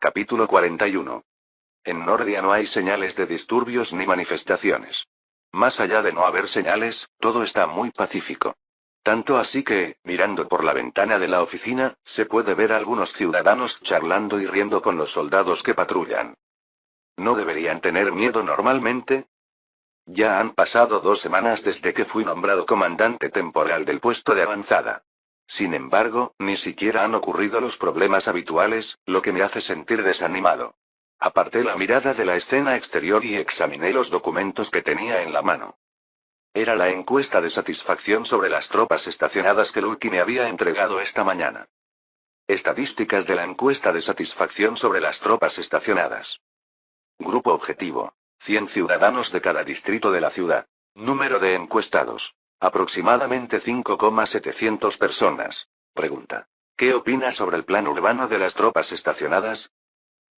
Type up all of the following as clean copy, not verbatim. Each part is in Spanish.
Capítulo 41. En Nordia no hay señales de disturbios ni manifestaciones. Más allá de no haber señales, todo está muy pacífico. Tanto así que, mirando por la ventana de la oficina, se puede ver a algunos ciudadanos charlando y riendo con los soldados que patrullan. ¿No deberían tener miedo normalmente? Ya han pasado 2 semanas desde que fui nombrado comandante temporal del puesto de avanzada. Sin embargo, ni siquiera han ocurrido los problemas habituales, lo que me hace sentir desanimado. Aparté la mirada de la escena exterior y examiné los documentos que tenía en la mano. Era la encuesta de satisfacción sobre las tropas estacionadas que Lucky me había entregado esta mañana. Estadísticas de la encuesta de satisfacción sobre las tropas estacionadas. Grupo objetivo: 100 ciudadanos de cada distrito de la ciudad. Número de encuestados: aproximadamente 5,700 personas. Pregunta: ¿qué opinas sobre el plan urbano de las tropas estacionadas?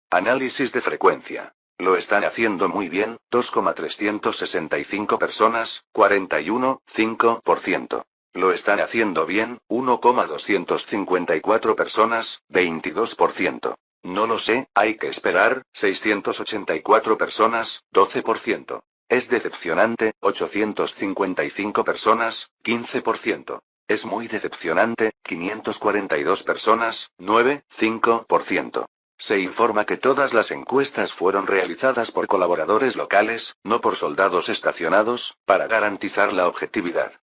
Análisis de frecuencia: lo están haciendo muy bien, 2,365 personas, 41,5%. Lo están haciendo bien, 1,254 personas, 22%. No lo sé, hay que esperar, 684 personas, 12%. Es decepcionante, 855 personas, 15%. Es muy decepcionante, 542 personas, 9,5%. Se informa que todas las encuestas fueron realizadas por colaboradores locales, no por soldados estacionados, para garantizar la objetividad.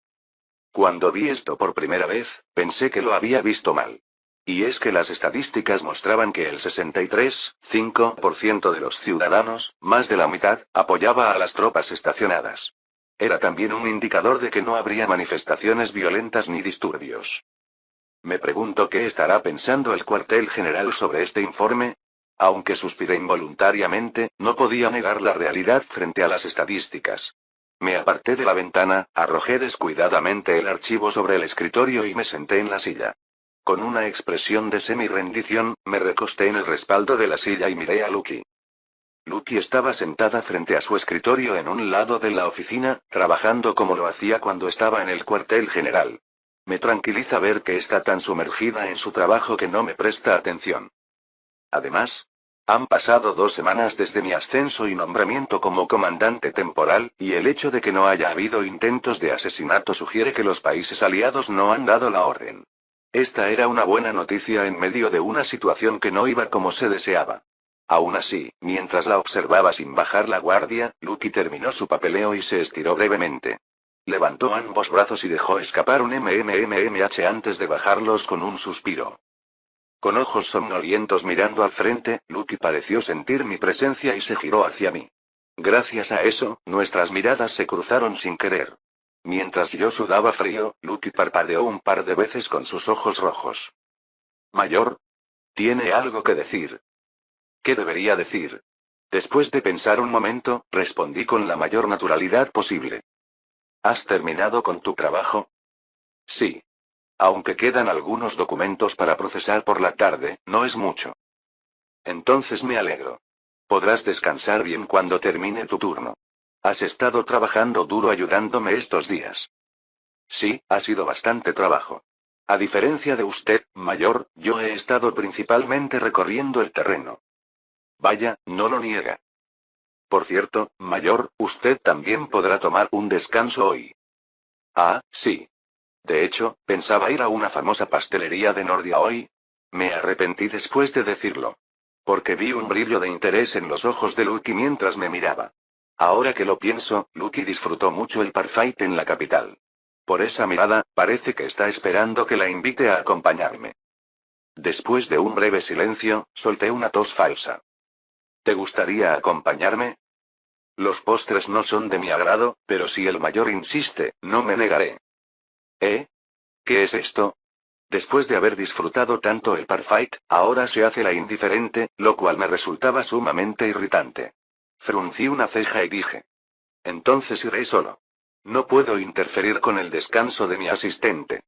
Cuando vi esto por primera vez, pensé que lo había visto mal. Y es que las estadísticas mostraban que el 63,5% de los ciudadanos, más de la mitad, apoyaba a las tropas estacionadas. Era también un indicador de que no habría manifestaciones violentas ni disturbios. Me pregunto qué estará pensando el cuartel general sobre este informe. Aunque suspiré involuntariamente, no podía negar la realidad frente a las estadísticas. Me aparté de la ventana, arrojé descuidadamente el archivo sobre el escritorio y me senté en la silla. Con una expresión de semi-rendición, me recosté en el respaldo de la silla y miré a Lucky. Lucky estaba sentada frente a su escritorio en un lado de la oficina, trabajando como lo hacía cuando estaba en el cuartel general. Me tranquiliza ver que está tan sumergida en su trabajo que no me presta atención. Además, han pasado 2 semanas desde mi ascenso y nombramiento como comandante temporal, y el hecho de que no haya habido intentos de asesinato sugiere que los países aliados no han dado la orden. Esta era una buena noticia en medio de una situación que no iba como se deseaba. Aún así, mientras la observaba sin bajar la guardia, Lucky terminó su papeleo y se estiró brevemente. Levantó ambos brazos y dejó escapar un mmmh antes de bajarlos con un suspiro. Con ojos somnolientos mirando al frente, Lucky pareció sentir mi presencia y se giró hacia mí. Gracias a eso, nuestras miradas se cruzaron sin querer. Mientras yo sudaba frío, Lucky parpadeó un par de veces con sus ojos rojos. «Mayor. ¿Tiene algo que decir?» «¿Qué debería decir?» Después de pensar un momento, respondí con la mayor naturalidad posible. ¿Has terminado con tu trabajo? Sí. Aunque quedan algunos documentos para procesar por la tarde, no es mucho. Entonces me alegro. Podrás descansar bien cuando termine tu turno. Has estado trabajando duro ayudándome estos días. Sí, ha sido bastante trabajo. A diferencia de usted, mayor, yo he estado principalmente recorriendo el terreno. Vaya, no lo niega. Por cierto, mayor, usted también podrá tomar un descanso hoy. Ah, sí. De hecho, pensaba ir a una famosa pastelería de Nordia hoy. Me arrepentí después de decirlo. Porque vi un brillo de interés en los ojos de Lucky mientras me miraba. Ahora que lo pienso, Lucky disfrutó mucho el parfight en la capital. Por esa mirada, parece que está esperando que la invite a acompañarme. Después de un breve silencio, solté una tos falsa. ¿Te gustaría acompañarme? Los postres no son de mi agrado, pero si el mayor insiste, no me negaré. ¿Eh? ¿Qué es esto? Después de haber disfrutado tanto el parfight, ahora se hace la indiferente, lo cual me resultaba sumamente irritante. Fruncí una ceja y dije. Entonces iré solo. No puedo interferir con el descanso de mi asistente.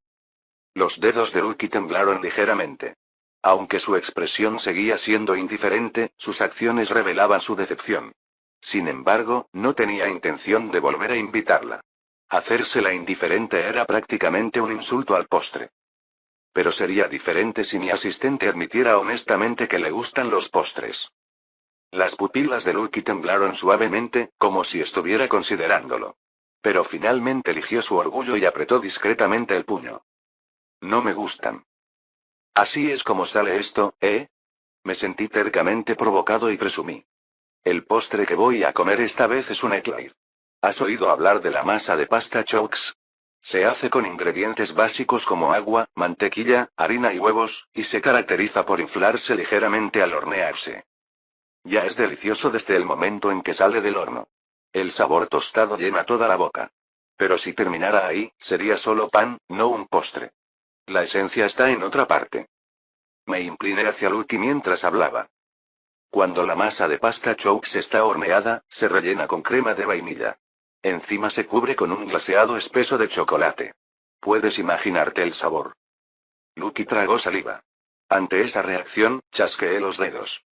Los dedos de Lucky temblaron ligeramente. Aunque su expresión seguía siendo indiferente, sus acciones revelaban su decepción. Sin embargo, no tenía intención de volver a invitarla. Hacérsela indiferente era prácticamente un insulto al postre. Pero sería diferente si mi asistente admitiera honestamente que le gustan los postres. Las pupilas de Lucky temblaron suavemente, como si estuviera considerándolo. Pero finalmente eligió su orgullo y apretó discretamente el puño. No me gustan. Así es como sale esto, ¿eh? Me sentí tercamente provocado y presumí. El postre que voy a comer esta vez es un eclair. ¿Has oído hablar de la masa de pasta Choux? Se hace con ingredientes básicos como agua, mantequilla, harina y huevos, y se caracteriza por inflarse ligeramente al hornearse. Ya es delicioso desde el momento en que sale del horno. El sabor tostado llena toda la boca. Pero si terminara ahí, sería solo pan, no un postre. La esencia está en otra parte. Me incliné hacia Lucky mientras hablaba. Cuando la masa de pasta Choux está horneada, se rellena con crema de vainilla. Encima se cubre con un glaseado espeso de chocolate. Puedes imaginarte el sabor. Lucky tragó saliva. Ante esa reacción, chasqueé los dedos.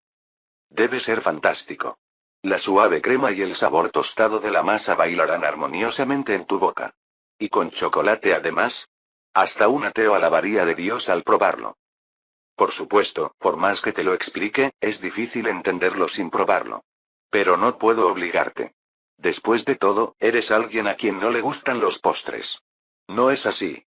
Debe ser fantástico. La suave crema y el sabor tostado de la masa bailarán armoniosamente en tu boca. Y con chocolate además. Hasta un ateo alabaría de Dios al probarlo. Por supuesto, por más que te lo explique, es difícil entenderlo sin probarlo. Pero no puedo obligarte. Después de todo, eres alguien a quien no le gustan los postres. ¿No es así?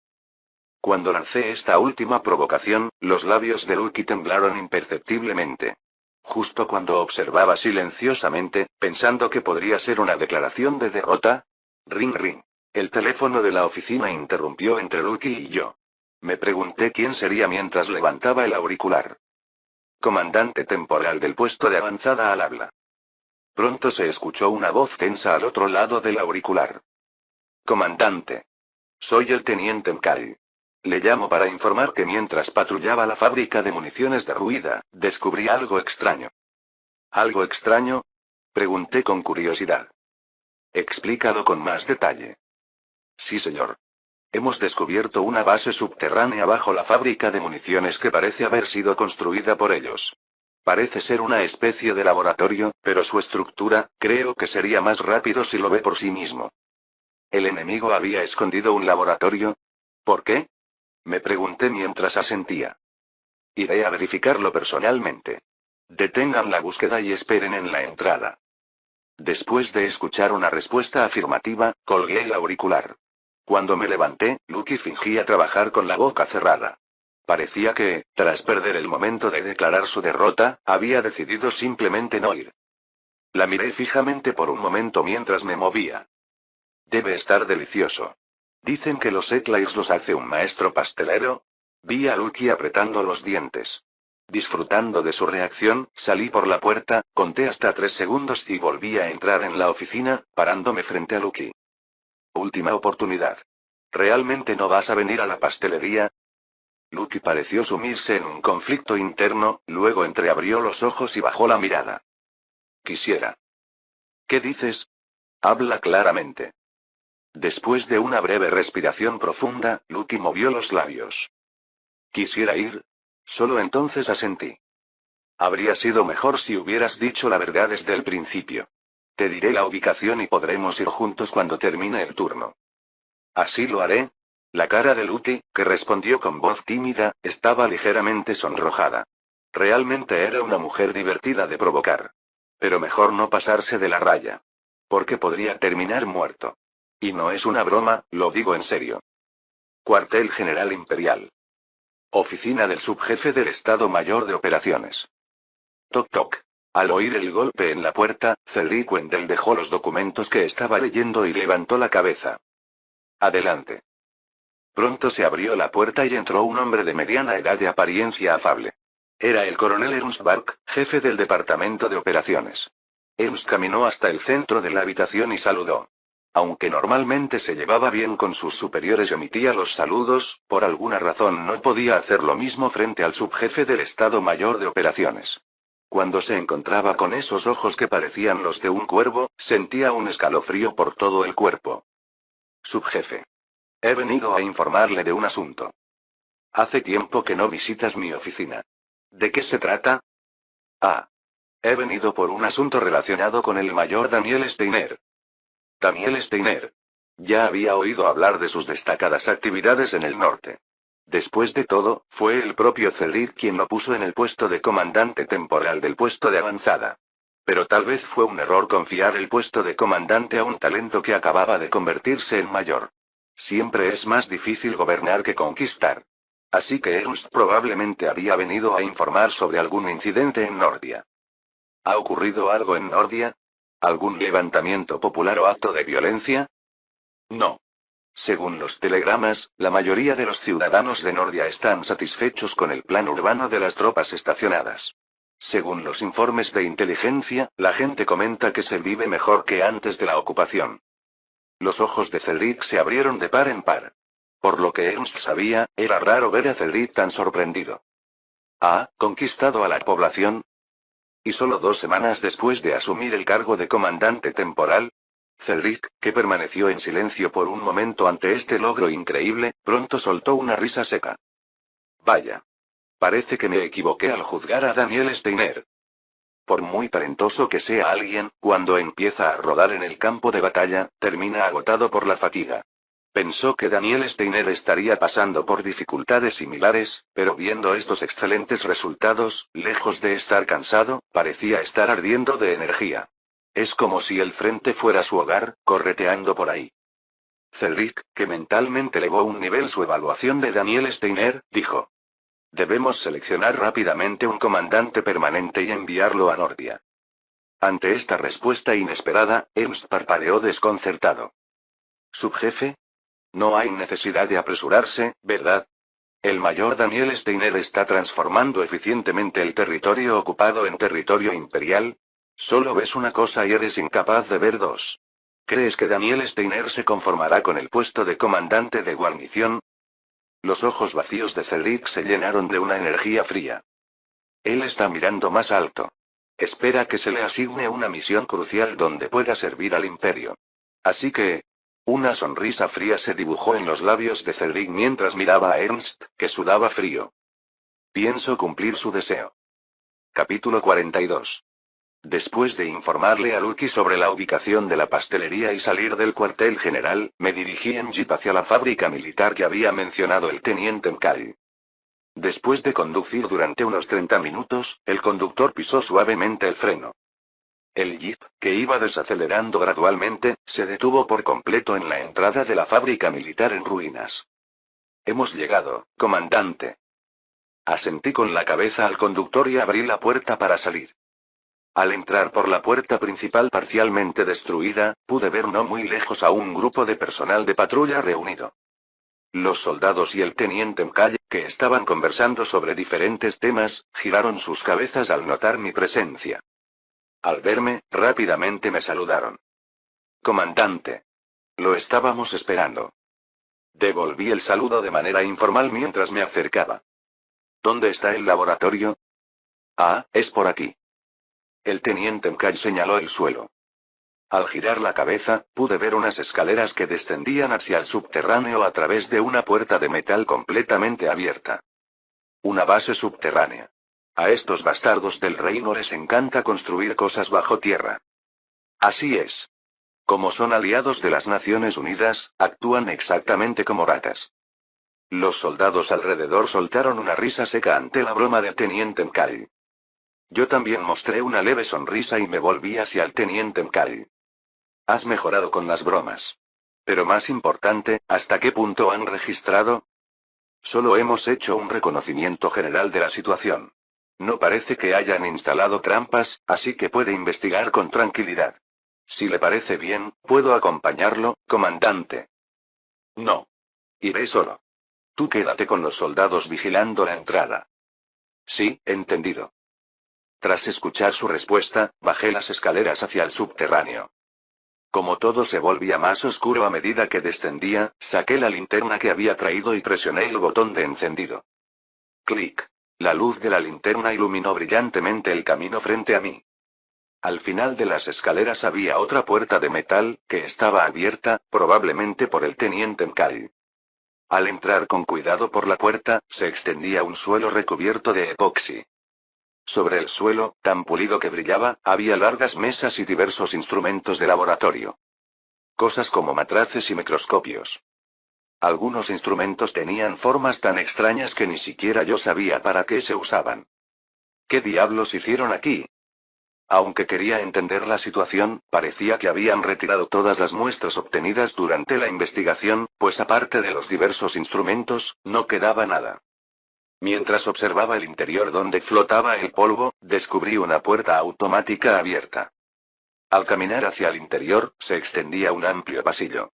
Cuando lancé esta última provocación, los labios de Lucky temblaron imperceptiblemente. Justo cuando observaba silenciosamente, pensando que podría ser una declaración de derrota. Ring ring. El teléfono de la oficina interrumpió entre Lucky y yo. Me pregunté quién sería mientras levantaba el auricular. Comandante temporal del puesto de avanzada al habla. Pronto se escuchó una voz tensa al otro lado del auricular. Comandante. Soy el teniente Mkay. Le llamo para informar que mientras patrullaba la fábrica de municiones derruida, descubrí algo extraño. ¿Algo extraño? Pregunté con curiosidad. Explícalo con más detalle. Sí, señor. Hemos descubierto una base subterránea bajo la fábrica de municiones que parece haber sido construida por ellos. Parece ser una especie de laboratorio, pero su estructura, creo que sería más rápido si lo ve por sí mismo. ¿El enemigo había escondido un laboratorio? ¿Por qué? Me pregunté mientras asentía. Iré a verificarlo personalmente. Detengan la búsqueda y esperen en la entrada. Después de escuchar una respuesta afirmativa, colgué el auricular. Cuando me levanté, Lucky fingía trabajar con la boca cerrada. Parecía que, tras perder el momento de declarar su derrota, había decidido simplemente no ir. La miré fijamente por un momento mientras me movía. Debe estar delicioso. Dicen que los eclairs los hace un maestro pastelero. Vi a Lucky apretando los dientes. Disfrutando de su reacción, salí por la puerta, conté hasta 3 segundos y volví a entrar en la oficina, parándome frente a Lucky. Última oportunidad. ¿Realmente no vas a venir a la pastelería? Lucky pareció sumirse en un conflicto interno, luego entreabrió los ojos y bajó la mirada. Quisiera. ¿Qué dices? Habla claramente. Después de una breve respiración profunda, Lucky movió los labios. Quisiera ir. Solo entonces asentí. Habría sido mejor si hubieras dicho la verdad desde el principio. Te diré la ubicación y podremos ir juntos cuando termine el turno. Así lo haré. La cara de Lucky, que respondió con voz tímida, estaba ligeramente sonrojada. Realmente era una mujer divertida de provocar. Pero mejor no pasarse de la raya. Porque podría terminar muerto. Y no es una broma, lo digo en serio. Cuartel General Imperial. Oficina del subjefe del Estado Mayor de Operaciones. Toc toc. Al oír el golpe en la puerta, Cedric Wendell dejó los documentos que estaba leyendo y levantó la cabeza. Adelante. Pronto se abrió la puerta y entró un hombre de mediana edad de apariencia afable. Era el coronel Ernst Bark, jefe del Departamento de Operaciones. Ernst caminó hasta el centro de la habitación y saludó. Aunque normalmente se llevaba bien con sus superiores y omitía los saludos, por alguna razón no podía hacer lo mismo frente al subjefe del Estado Mayor de Operaciones. Cuando se encontraba con esos ojos que parecían los de un cuervo, sentía un escalofrío por todo el cuerpo. Subjefe. He venido a informarle de un asunto. Hace tiempo que no visitas mi oficina. ¿De qué se trata? Ah. He venido por un asunto relacionado con el mayor Daniel Steiner. Daniel Steiner. Ya había oído hablar de sus destacadas actividades en el norte. Después de todo, fue el propio Cedric quien lo puso en el puesto de comandante temporal del puesto de avanzada. Pero tal vez fue un error confiar el puesto de comandante a un talento que acababa de convertirse en mayor. Siempre es más difícil gobernar que conquistar. Así que Ernst probablemente había venido a informar sobre algún incidente en Nordia. ¿Ha ocurrido algo en Nordia? ¿Algún levantamiento popular o acto de violencia? No. Según los telegramas, la mayoría de los ciudadanos de Nordia están satisfechos con el plan urbano de las tropas estacionadas. Según los informes de inteligencia, la gente comenta que se vive mejor que antes de la ocupación. Los ojos de Cedric se abrieron de par en par. Por lo que Ernst sabía, era raro ver a Cedric tan sorprendido. ¿Ha conquistado a la población? ¿Y solo 2 semanas después de asumir el cargo de comandante temporal? Cedric, que permaneció en silencio por un momento ante este logro increíble, pronto soltó una risa seca. Vaya. Parece que me equivoqué al juzgar a Daniel Steiner. Por muy talentoso que sea alguien, cuando empieza a rodar en el campo de batalla, termina agotado por la fatiga. Pensó que Daniel Steiner estaría pasando por dificultades similares, pero viendo estos excelentes resultados, lejos de estar cansado, parecía estar ardiendo de energía. Es como si el frente fuera su hogar, correteando por ahí. Cedric, que mentalmente elevó un nivel su evaluación de Daniel Steiner, dijo. Debemos seleccionar rápidamente un comandante permanente y enviarlo a Nordia. Ante esta respuesta inesperada, Ernst parpadeó desconcertado. ¿Subjefe? No hay necesidad de apresurarse, ¿verdad? El mayor Daniel Steiner está transformando eficientemente el territorio ocupado en territorio imperial. Solo ves una cosa y eres incapaz de ver dos. ¿Crees que Daniel Steiner se conformará con el puesto de comandante de guarnición? Los ojos vacíos de Cedric se llenaron de una energía fría. Él está mirando más alto. Espera que se le asigne una misión crucial donde pueda servir al imperio. Así que... Una sonrisa fría se dibujó en los labios de Cedric mientras miraba a Ernst, que sudaba frío. Pienso cumplir su deseo. Capítulo 42. Después de informarle a Lucky sobre la ubicación de la pastelería y salir del cuartel general, me dirigí en jeep hacia la fábrica militar que había mencionado el teniente Mkay. Después de conducir durante unos 30 minutos, el conductor pisó suavemente el freno. El jeep, que iba desacelerando gradualmente, se detuvo por completo en la entrada de la fábrica militar en ruinas. Hemos llegado, comandante. Asentí con la cabeza al conductor y abrí la puerta para salir. Al entrar por la puerta principal parcialmente destruida, pude ver no muy lejos a un grupo de personal de patrulla reunido. Los soldados y el teniente Mkay, que estaban conversando sobre diferentes temas, giraron sus cabezas al notar mi presencia. Al verme, rápidamente me saludaron. Comandante. Lo estábamos esperando. Devolví el saludo de manera informal mientras me acercaba. ¿Dónde está el laboratorio? Ah, es por aquí. El teniente Mkay señaló el suelo. Al girar la cabeza, pude ver unas escaleras que descendían hacia el subterráneo a través de una puerta de metal completamente abierta. Una base subterránea. A estos bastardos del reino les encanta construir cosas bajo tierra. Así es. Como son aliados de las Naciones Unidas, actúan exactamente como ratas. Los soldados alrededor soltaron una risa seca ante la broma del teniente Mkay. Yo también mostré una leve sonrisa y me volví hacia el teniente Mkay. Has mejorado con las bromas. Pero más importante, ¿hasta qué punto han registrado? Solo hemos hecho un reconocimiento general de la situación. No parece que hayan instalado trampas, así que puede investigar con tranquilidad. Si le parece bien, ¿puedo acompañarlo, comandante? No. Iré solo. Tú quédate con los soldados vigilando la entrada. Sí, entendido. Tras escuchar su respuesta, bajé las escaleras hacia el subterráneo. Como todo se volvía más oscuro a medida que descendía, saqué la linterna que había traído y presioné el botón de encendido. Clic. La luz de la linterna iluminó brillantemente el camino frente a mí. Al final de las escaleras había otra puerta de metal, que estaba abierta, probablemente por el teniente Mkay. Al entrar con cuidado por la puerta, se extendía un suelo recubierto de epoxi. Sobre el suelo, tan pulido que brillaba, había largas mesas y diversos instrumentos de laboratorio. Cosas como matraces y microscopios. Algunos instrumentos tenían formas tan extrañas que ni siquiera yo sabía para qué se usaban. ¿Qué diablos hicieron aquí? Aunque quería entender la situación, parecía que habían retirado todas las muestras obtenidas durante la investigación, pues aparte de los diversos instrumentos, no quedaba nada. Mientras observaba el interior donde flotaba el polvo, descubrí una puerta automática abierta. Al caminar hacia el interior, se extendía un amplio pasillo.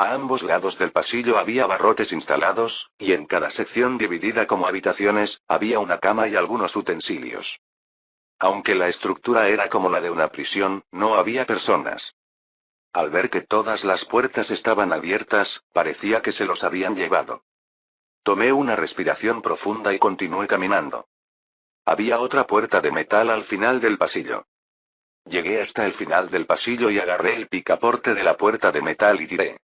A ambos lados del pasillo había barrotes instalados, y en cada sección dividida como habitaciones, había una cama y algunos utensilios. Aunque la estructura era como la de una prisión, no había personas. Al ver que todas las puertas estaban abiertas, parecía que se los habían llevado. Tomé una respiración profunda y continué caminando. Había otra puerta de metal al final del pasillo. Llegué hasta el final del pasillo y agarré el picaporte de la puerta de metal y tiré.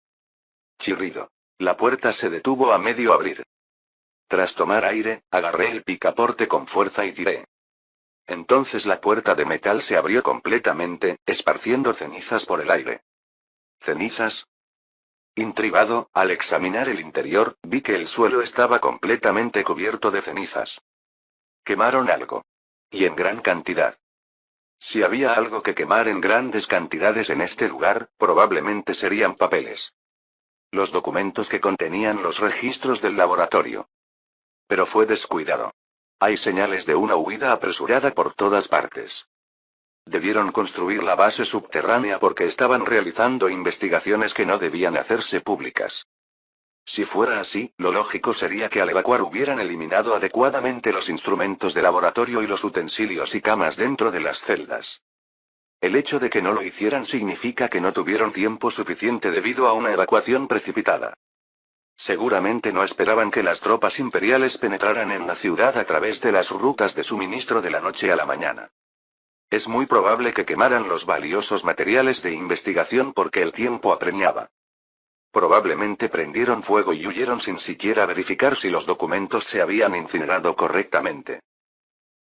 Chirrido. La puerta se detuvo a medio abrir. Tras tomar aire, agarré el picaporte con fuerza y tiré. Entonces la puerta de metal se abrió completamente, esparciendo cenizas por el aire. ¿Cenizas? Intrigado, al examinar el interior, vi que el suelo estaba completamente cubierto de cenizas. Quemaron algo. Y en gran cantidad. Si había algo que quemar en grandes cantidades en este lugar, probablemente serían papeles. Los documentos que contenían los registros del laboratorio. Pero fue descuidado. Hay señales de una huida apresurada por todas partes. Debieron construir la base subterránea porque estaban realizando investigaciones que no debían hacerse públicas. Si fuera así, lo lógico sería que al evacuar hubieran eliminado adecuadamente los instrumentos de laboratorio y los utensilios y camas dentro de las celdas. El hecho de que no lo hicieran significa que no tuvieron tiempo suficiente debido a una evacuación precipitada. Seguramente no esperaban que las tropas imperiales penetraran en la ciudad a través de las rutas de suministro de la noche a la mañana. Es muy probable que quemaran los valiosos materiales de investigación porque el tiempo apremiaba. Probablemente prendieron fuego y huyeron sin siquiera verificar si los documentos se habían incinerado correctamente.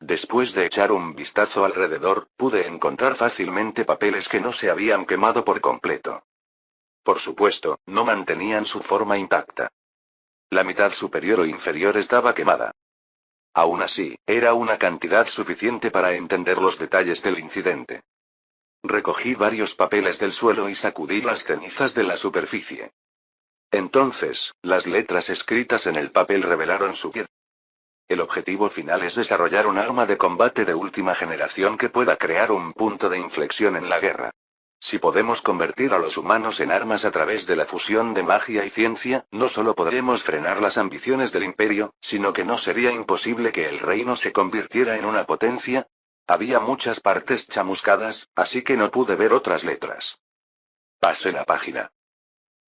Después de echar un vistazo alrededor, pude encontrar fácilmente papeles que no se habían quemado por completo. Por supuesto, no mantenían su forma intacta. La mitad superior o inferior estaba quemada. Aún así, era una cantidad suficiente para entender los detalles del incidente. Recogí varios papeles del suelo y sacudí las cenizas de la superficie. Entonces, las letras escritas en el papel revelaron su piedad. El objetivo final es desarrollar un arma de combate de última generación que pueda crear un punto de inflexión en la guerra. Si podemos convertir a los humanos en armas a través de la fusión de magia y ciencia, no solo podremos frenar las ambiciones del imperio, sino que no sería imposible que el reino se convirtiera en una potencia. Había muchas partes chamuscadas, así que no pude ver otras letras. Pasé la página.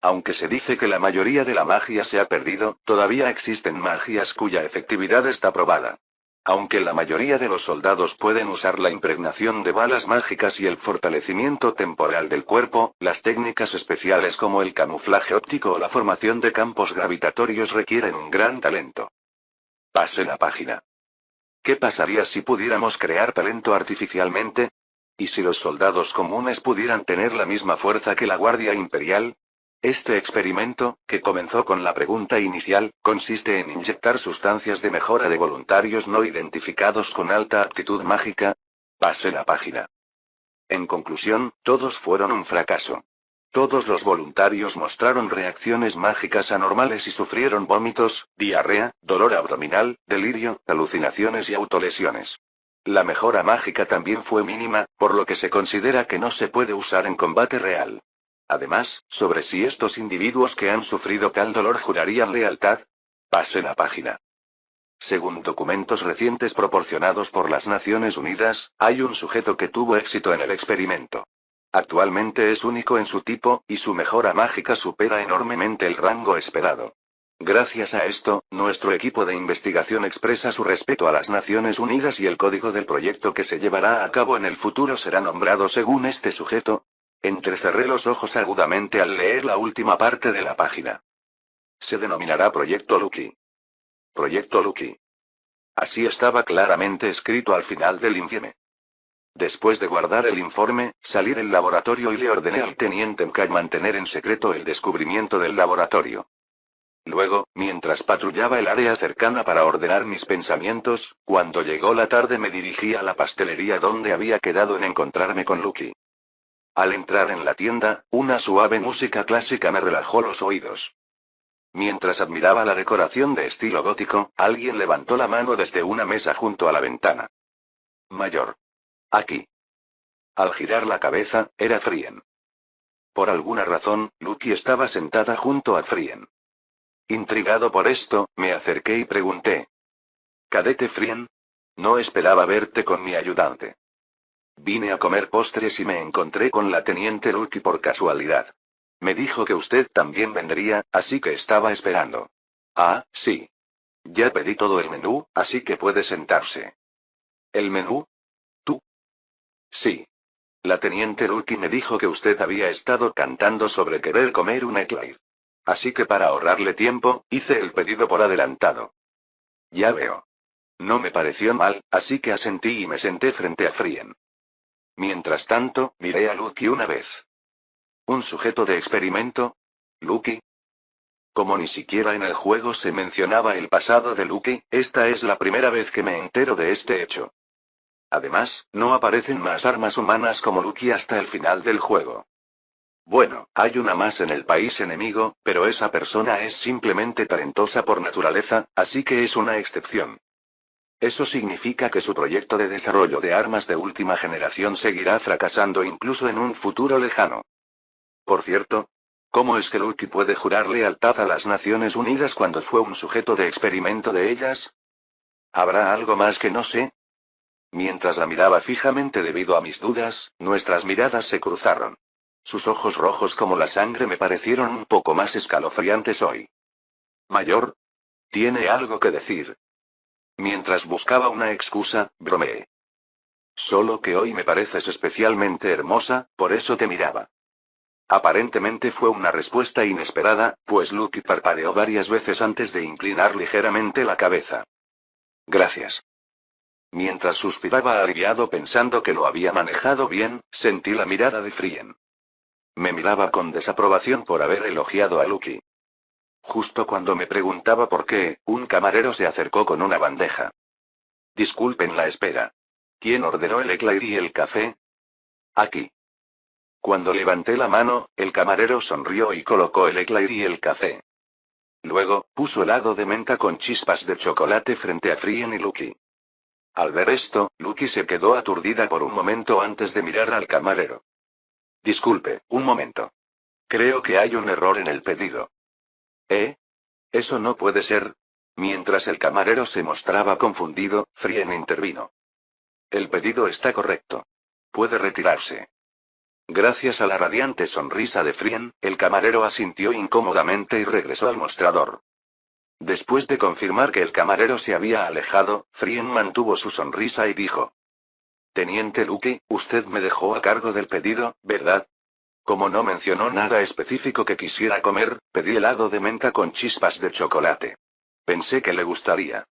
Aunque se dice que la mayoría de la magia se ha perdido, todavía existen magias cuya efectividad está probada. Aunque la mayoría de los soldados pueden usar la impregnación de balas mágicas y el fortalecimiento temporal del cuerpo, las técnicas especiales como el camuflaje óptico o la formación de campos gravitatorios requieren un gran talento. Pasé la página. ¿Qué pasaría si pudiéramos crear talento artificialmente? ¿Y si los soldados comunes pudieran tener la misma fuerza que la Guardia Imperial? Este experimento, que comenzó con la pregunta inicial, consiste en inyectar sustancias de mejora de voluntarios no identificados con alta aptitud mágica. Pasé la página. En conclusión, todos fueron un fracaso. Todos los voluntarios mostraron reacciones mágicas anormales y sufrieron vómitos, diarrea, dolor abdominal, delirio, alucinaciones y autolesiones. La mejora mágica también fue mínima, por lo que se considera que no se puede usar en combate real. Además, sobre si estos individuos que han sufrido tal dolor jurarían lealtad. Pasé la página. Según documentos recientes proporcionados por las Naciones Unidas, hay un sujeto que tuvo éxito en el experimento. Actualmente es único en su tipo, y su mejora mágica supera enormemente el rango esperado. Gracias a esto, nuestro equipo de investigación expresa su respeto a las Naciones Unidas y el código del proyecto que se llevará a cabo en el futuro será nombrado según este sujeto. Entrecerré los ojos agudamente al leer la última parte de la página. Se denominará Proyecto Lucky. Proyecto Lucky. Así estaba claramente escrito al final del informe. Después de guardar el informe, salí del laboratorio y le ordené al teniente Mkai mantener en secreto el descubrimiento del laboratorio. Luego, mientras patrullaba el área cercana para ordenar mis pensamientos, cuando llegó la tarde me dirigí a la pastelería donde había quedado en encontrarme con Lucky. Al entrar en la tienda, una suave música clásica me relajó los oídos. Mientras admiraba la decoración de estilo gótico, alguien levantó la mano desde una mesa junto a la ventana. Mayor. Aquí. Al girar la cabeza, era Frien. Por alguna razón, Lucky estaba sentada junto a Frien. Intrigado por esto, me acerqué y pregunté. Cadete Frien. No esperaba verte con mi ayudante. Vine a comer postres y me encontré con la teniente Lucky por casualidad. Me dijo que usted también vendría, así que estaba esperando. Ah, sí. Ya pedí todo el menú, así que puede sentarse. ¿El menú? ¿Tú? Sí. La teniente Lucky me dijo que usted había estado cantando sobre querer comer un eclair. Así que para ahorrarle tiempo, hice el pedido por adelantado. Ya veo. No me pareció mal, así que asentí y me senté frente a Frien. Mientras tanto, miré a Lucky una vez. ¿Un sujeto de experimento? ¿Lucky? Como ni siquiera en el juego se mencionaba el pasado de Lucky, esta es la primera vez que me entero de este hecho. Además, no aparecen más armas humanas como Lucky hasta el final del juego. Bueno, hay una más en el país enemigo, pero esa persona es simplemente talentosa por naturaleza, así que es una excepción. Eso significa que su proyecto de desarrollo de armas de última generación seguirá fracasando incluso en un futuro lejano. Por cierto, ¿cómo es que Lucky puede jurar lealtad a las Naciones Unidas cuando fue un sujeto de experimento de ellas? ¿Habrá algo más que no sé? Mientras la miraba fijamente debido a mis dudas, nuestras miradas se cruzaron. Sus ojos rojos como la sangre me parecieron un poco más escalofriantes hoy. Mayor, tiene algo que decir. Mientras buscaba una excusa, bromeé. Solo que hoy me pareces especialmente hermosa, por eso te miraba. Aparentemente fue una respuesta inesperada, pues Lucky parpadeó varias veces antes de inclinar ligeramente la cabeza. Gracias. Mientras suspiraba aliviado pensando que lo había manejado bien, sentí la mirada de Frien. Me miraba con desaprobación por haber elogiado a Lucky. Justo cuando me preguntaba por qué, un camarero se acercó con una bandeja. Disculpen la espera. ¿Quién ordenó el eclair y el café? Aquí. Cuando levanté la mano, el camarero sonrió y colocó el eclair y el café. Luego, puso helado de menta con chispas de chocolate frente a Frien y Lucky. Al ver esto, Lucky se quedó aturdida por un momento antes de mirar al camarero. Disculpe, un momento. Creo que hay un error en el pedido. ¿Eh? Eso no puede ser. Mientras el camarero se mostraba confundido, Frien intervino. El pedido está correcto. Puede retirarse. Gracias a la radiante sonrisa de Frien, el camarero asintió incómodamente y regresó al mostrador. Después de confirmar que el camarero se había alejado, Frien mantuvo su sonrisa y dijo. Teniente Lucky, usted me dejó a cargo del pedido, ¿verdad? Como no mencionó nada específico que quisiera comer, pedí helado de menta con chispas de chocolate. Pensé que le gustaría.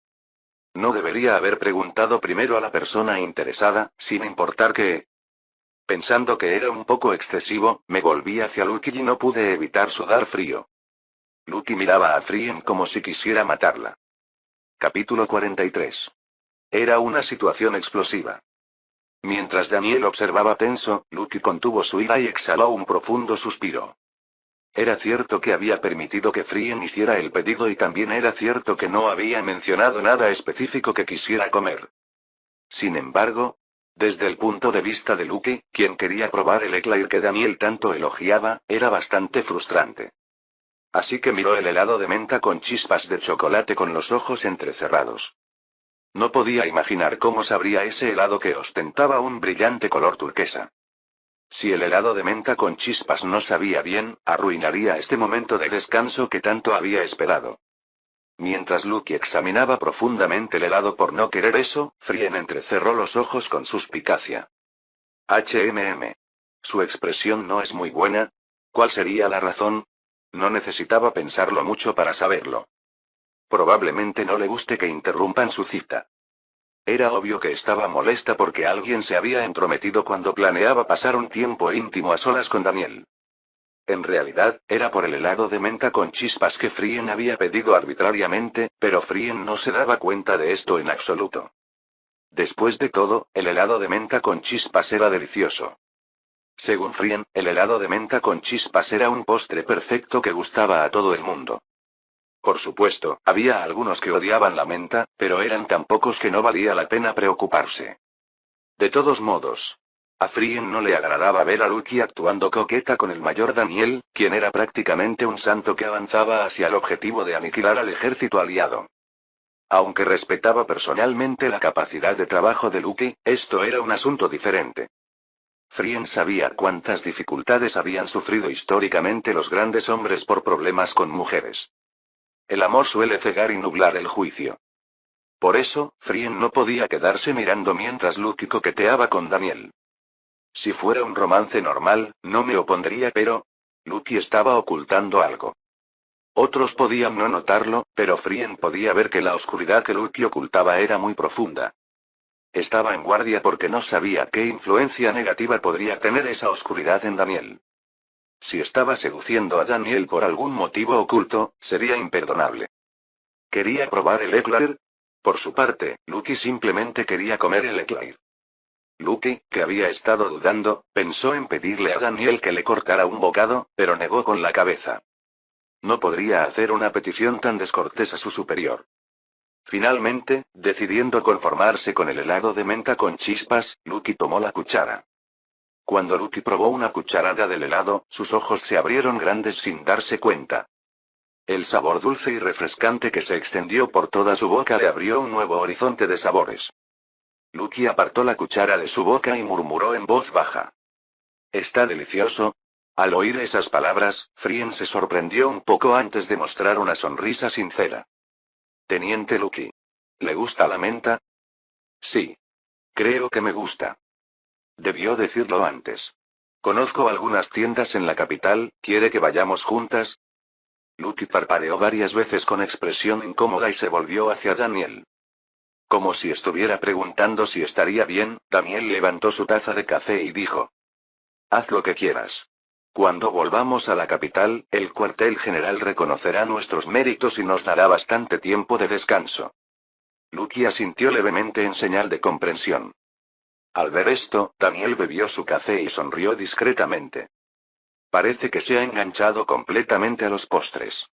No debería haber preguntado primero a la persona interesada, sin importar que... Pensando que era un poco excesivo, me volví hacia Lucky y no pude evitar sudar frío. Lucky miraba a Frien como si quisiera matarla. Capítulo 43. Era una situación explosiva. Mientras Daniel observaba tenso, Lucky contuvo su ira y exhaló un profundo suspiro. Era cierto que había permitido que Frien hiciera el pedido y también era cierto que no había mencionado nada específico que quisiera comer. Sin embargo, desde el punto de vista de Lucky, quien quería probar el eclair que Daniel tanto elogiaba, era bastante frustrante. Así que miró el helado de menta con chispas de chocolate con los ojos entrecerrados. No podía imaginar cómo sabría ese helado que ostentaba un brillante color turquesa. Si el helado de menta con chispas no sabía bien, arruinaría este momento de descanso que tanto había esperado. Mientras Lucky examinaba profundamente el helado por no querer eso, Frien entrecerró los ojos con suspicacia. Su expresión no es muy buena. ¿Cuál sería la razón? No necesitaba pensarlo mucho para saberlo. Probablemente no le guste que interrumpan su cita. Era obvio que estaba molesta porque alguien se había entrometido cuando planeaba pasar un tiempo íntimo a solas con Daniel. En realidad, era por el helado de menta con chispas que Frien había pedido arbitrariamente, pero Frien no se daba cuenta de esto en absoluto. Después de todo, el helado de menta con chispas era delicioso. Según Frien, el helado de menta con chispas era un postre perfecto que gustaba a todo el mundo. Por supuesto, había algunos que odiaban la menta, pero eran tan pocos que no valía la pena preocuparse. De todos modos, a Frien no le agradaba ver a Lucky actuando coqueta con el mayor Daniel, quien era prácticamente un santo que avanzaba hacia el objetivo de aniquilar al ejército aliado. Aunque respetaba personalmente la capacidad de trabajo de Lucky, esto era un asunto diferente. Frien sabía cuántas dificultades habían sufrido históricamente los grandes hombres por problemas con mujeres. El amor suele cegar y nublar el juicio. Por eso, Frien no podía quedarse mirando mientras Lucky coqueteaba con Daniel. Si fuera un romance normal, no me opondría, pero Lucky estaba ocultando algo. Otros podían no notarlo, pero Frien podía ver que la oscuridad que Lucky ocultaba era muy profunda. Estaba en guardia porque no sabía qué influencia negativa podría tener esa oscuridad en Daniel. Si estaba seduciendo a Daniel por algún motivo oculto, sería imperdonable. ¿Quería probar el eclair? Por su parte, Lucky simplemente quería comer el eclair. Lucky, que había estado dudando, pensó en pedirle a Daniel que le cortara un bocado, pero negó con la cabeza. No podría hacer una petición tan descortés a su superior. Finalmente, decidiendo conformarse con el helado de menta con chispas, Lucky tomó la cuchara. Cuando Lucky probó una cucharada del helado, sus ojos se abrieron grandes sin darse cuenta. El sabor dulce y refrescante que se extendió por toda su boca le abrió un nuevo horizonte de sabores. Lucky apartó la cuchara de su boca y murmuró en voz baja. «Está delicioso». Al oír esas palabras, Frien se sorprendió un poco antes de mostrar una sonrisa sincera. «Teniente Lucky. ¿Le gusta la menta?» «Sí. Creo que me gusta». Debió decirlo antes. «Conozco algunas tiendas en la capital, ¿quiere que vayamos juntas?» Lucky parpadeó varias veces con expresión incómoda y se volvió hacia Daniel. Como si estuviera preguntando si estaría bien, Daniel levantó su taza de café y dijo. Haz lo que quieras. Cuando volvamos a la capital, el cuartel general reconocerá nuestros méritos y nos dará bastante tiempo de descanso. Lucky asintió levemente en señal de comprensión. Al ver esto, Daniel bebió su café y sonrió discretamente. Parece que se ha enganchado completamente a los postres.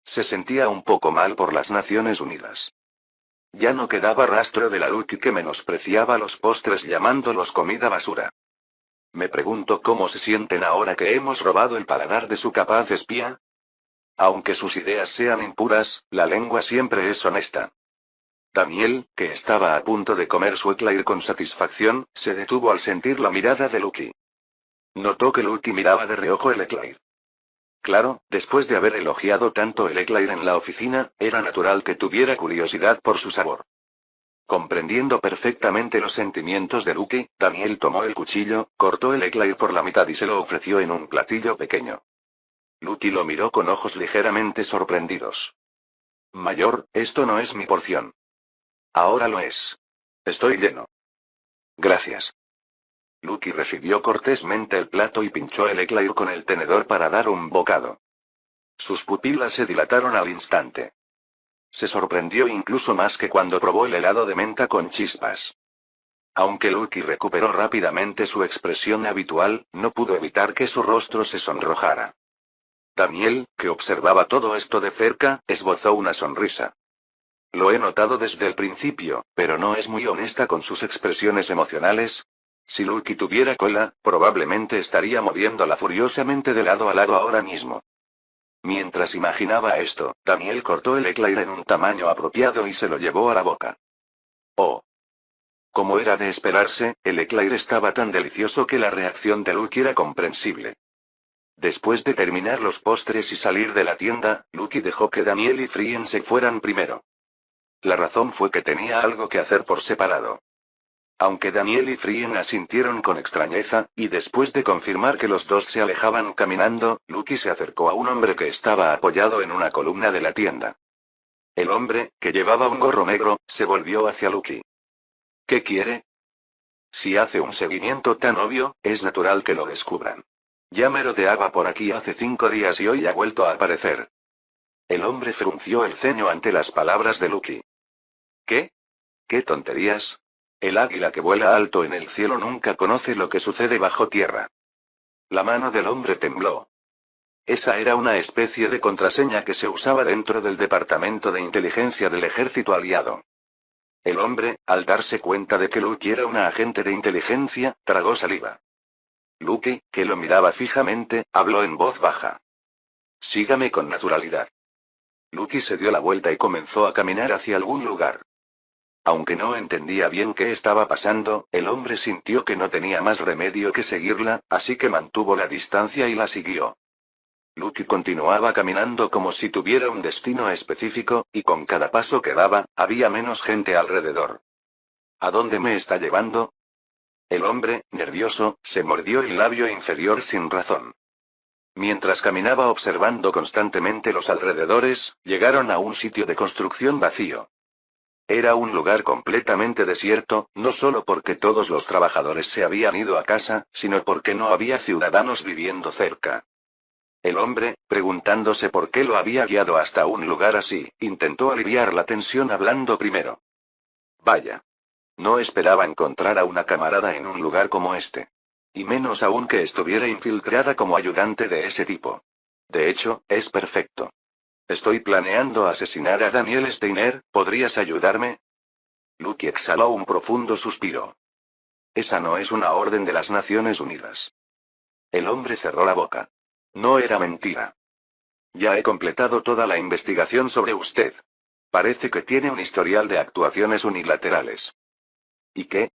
Se sentía un poco mal por las Naciones Unidas. Ya no quedaba rastro de la Lucky que menospreciaba los postres llamándolos comida basura. Me pregunto cómo se sienten ahora que hemos robado el paladar de su capaz espía. Aunque sus ideas sean impuras, la lengua siempre es honesta. Daniel, que estaba a punto de comer su eclair con satisfacción, se detuvo al sentir la mirada de Lucky. Notó que Lucky miraba de reojo el eclair. Claro, después de haber elogiado tanto el eclair en la oficina, era natural que tuviera curiosidad por su sabor. Comprendiendo perfectamente los sentimientos de Lucky, Daniel tomó el cuchillo, cortó el eclair por la mitad y se lo ofreció en un platillo pequeño. Lucky lo miró con ojos ligeramente sorprendidos. Mayor, esto no es mi porción. Ahora lo es. Estoy lleno. Gracias. Lucky recibió cortésmente el plato y pinchó el eclair con el tenedor para dar un bocado. Sus pupilas se dilataron al instante. Se sorprendió incluso más que cuando probó el helado de menta con chispas. Aunque Lucky recuperó rápidamente su expresión habitual, no pudo evitar que su rostro se sonrojara. Daniel, que observaba todo esto de cerca, esbozó una sonrisa. Lo he notado desde el principio, pero no es muy honesta con sus expresiones emocionales. Si Lucky tuviera cola, probablemente estaría moviéndola furiosamente de lado a lado ahora mismo. Mientras imaginaba esto, Daniel cortó el eclair en un tamaño apropiado y se lo llevó a la boca. Oh. Como era de esperarse, el eclair estaba tan delicioso que la reacción de Lucky era comprensible. Después de terminar los postres y salir de la tienda, Lucky dejó que Daniel y Frien se fueran primero. La razón fue que tenía algo que hacer por separado. Aunque Daniel y Frien asintieron con extrañeza, y después de confirmar que los dos se alejaban caminando, Lucky se acercó a un hombre que estaba apoyado en una columna de la tienda. El hombre, que llevaba un gorro negro, se volvió hacia Lucky. ¿Qué quiere? Si hace un seguimiento tan obvio, es natural que lo descubran. Ya merodeaba por aquí hace 5 días y hoy ha vuelto a aparecer. El hombre frunció el ceño ante las palabras de Lucky. ¿Qué? ¿Qué tonterías? El águila que vuela alto en el cielo nunca conoce lo que sucede bajo tierra. La mano del hombre tembló. Esa era una especie de contraseña que se usaba dentro del Departamento de Inteligencia del Ejército Aliado. El hombre, al darse cuenta de que Lucky era una agente de inteligencia, tragó saliva. Lucky, que lo miraba fijamente, habló en voz baja. Sígame con naturalidad. Lucky se dio la vuelta y comenzó a caminar hacia algún lugar. Aunque no entendía bien qué estaba pasando, el hombre sintió que no tenía más remedio que seguirla, así que mantuvo la distancia y la siguió. Lucky continuaba caminando como si tuviera un destino específico, y con cada paso que daba, había menos gente alrededor. ¿A dónde me está llevando? El hombre, nervioso, se mordió el labio inferior sin razón. Mientras caminaba observando constantemente los alrededores, llegaron a un sitio de construcción vacío. Era un lugar completamente desierto, no solo porque todos los trabajadores se habían ido a casa, sino porque no había ciudadanos viviendo cerca. El hombre, preguntándose por qué lo había guiado hasta un lugar así, intentó aliviar la tensión hablando primero. Vaya. No esperaba encontrar a una camarada en un lugar como este. Y menos aún que estuviera infiltrada como ayudante de ese tipo. De hecho, es perfecto. Estoy planeando asesinar a Daniel Steiner, ¿podrías ayudarme? Lucky exhaló un profundo suspiro. Esa no es una orden de las Naciones Unidas. El hombre cerró la boca. No era mentira. Ya he completado toda la investigación sobre usted. Parece que tiene un historial de actuaciones unilaterales. ¿Y qué?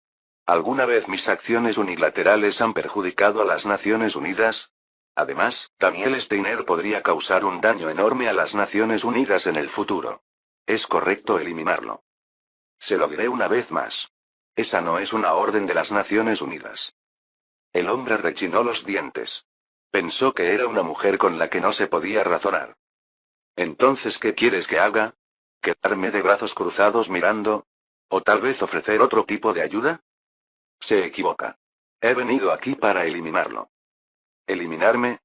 ¿Alguna vez mis acciones unilaterales han perjudicado a las Naciones Unidas? Además, Daniel Steiner podría causar un daño enorme a las Naciones Unidas en el futuro. Es correcto eliminarlo. Se lo diré una vez más. Esa no es una orden de las Naciones Unidas. El hombre rechinó los dientes. Pensó que era una mujer con la que no se podía razonar. Entonces, ¿qué quieres que haga? ¿Quedarme de brazos cruzados mirando? ¿O tal vez ofrecer otro tipo de ayuda? Se equivoca. He venido aquí para eliminarlo. ¿Eliminarme?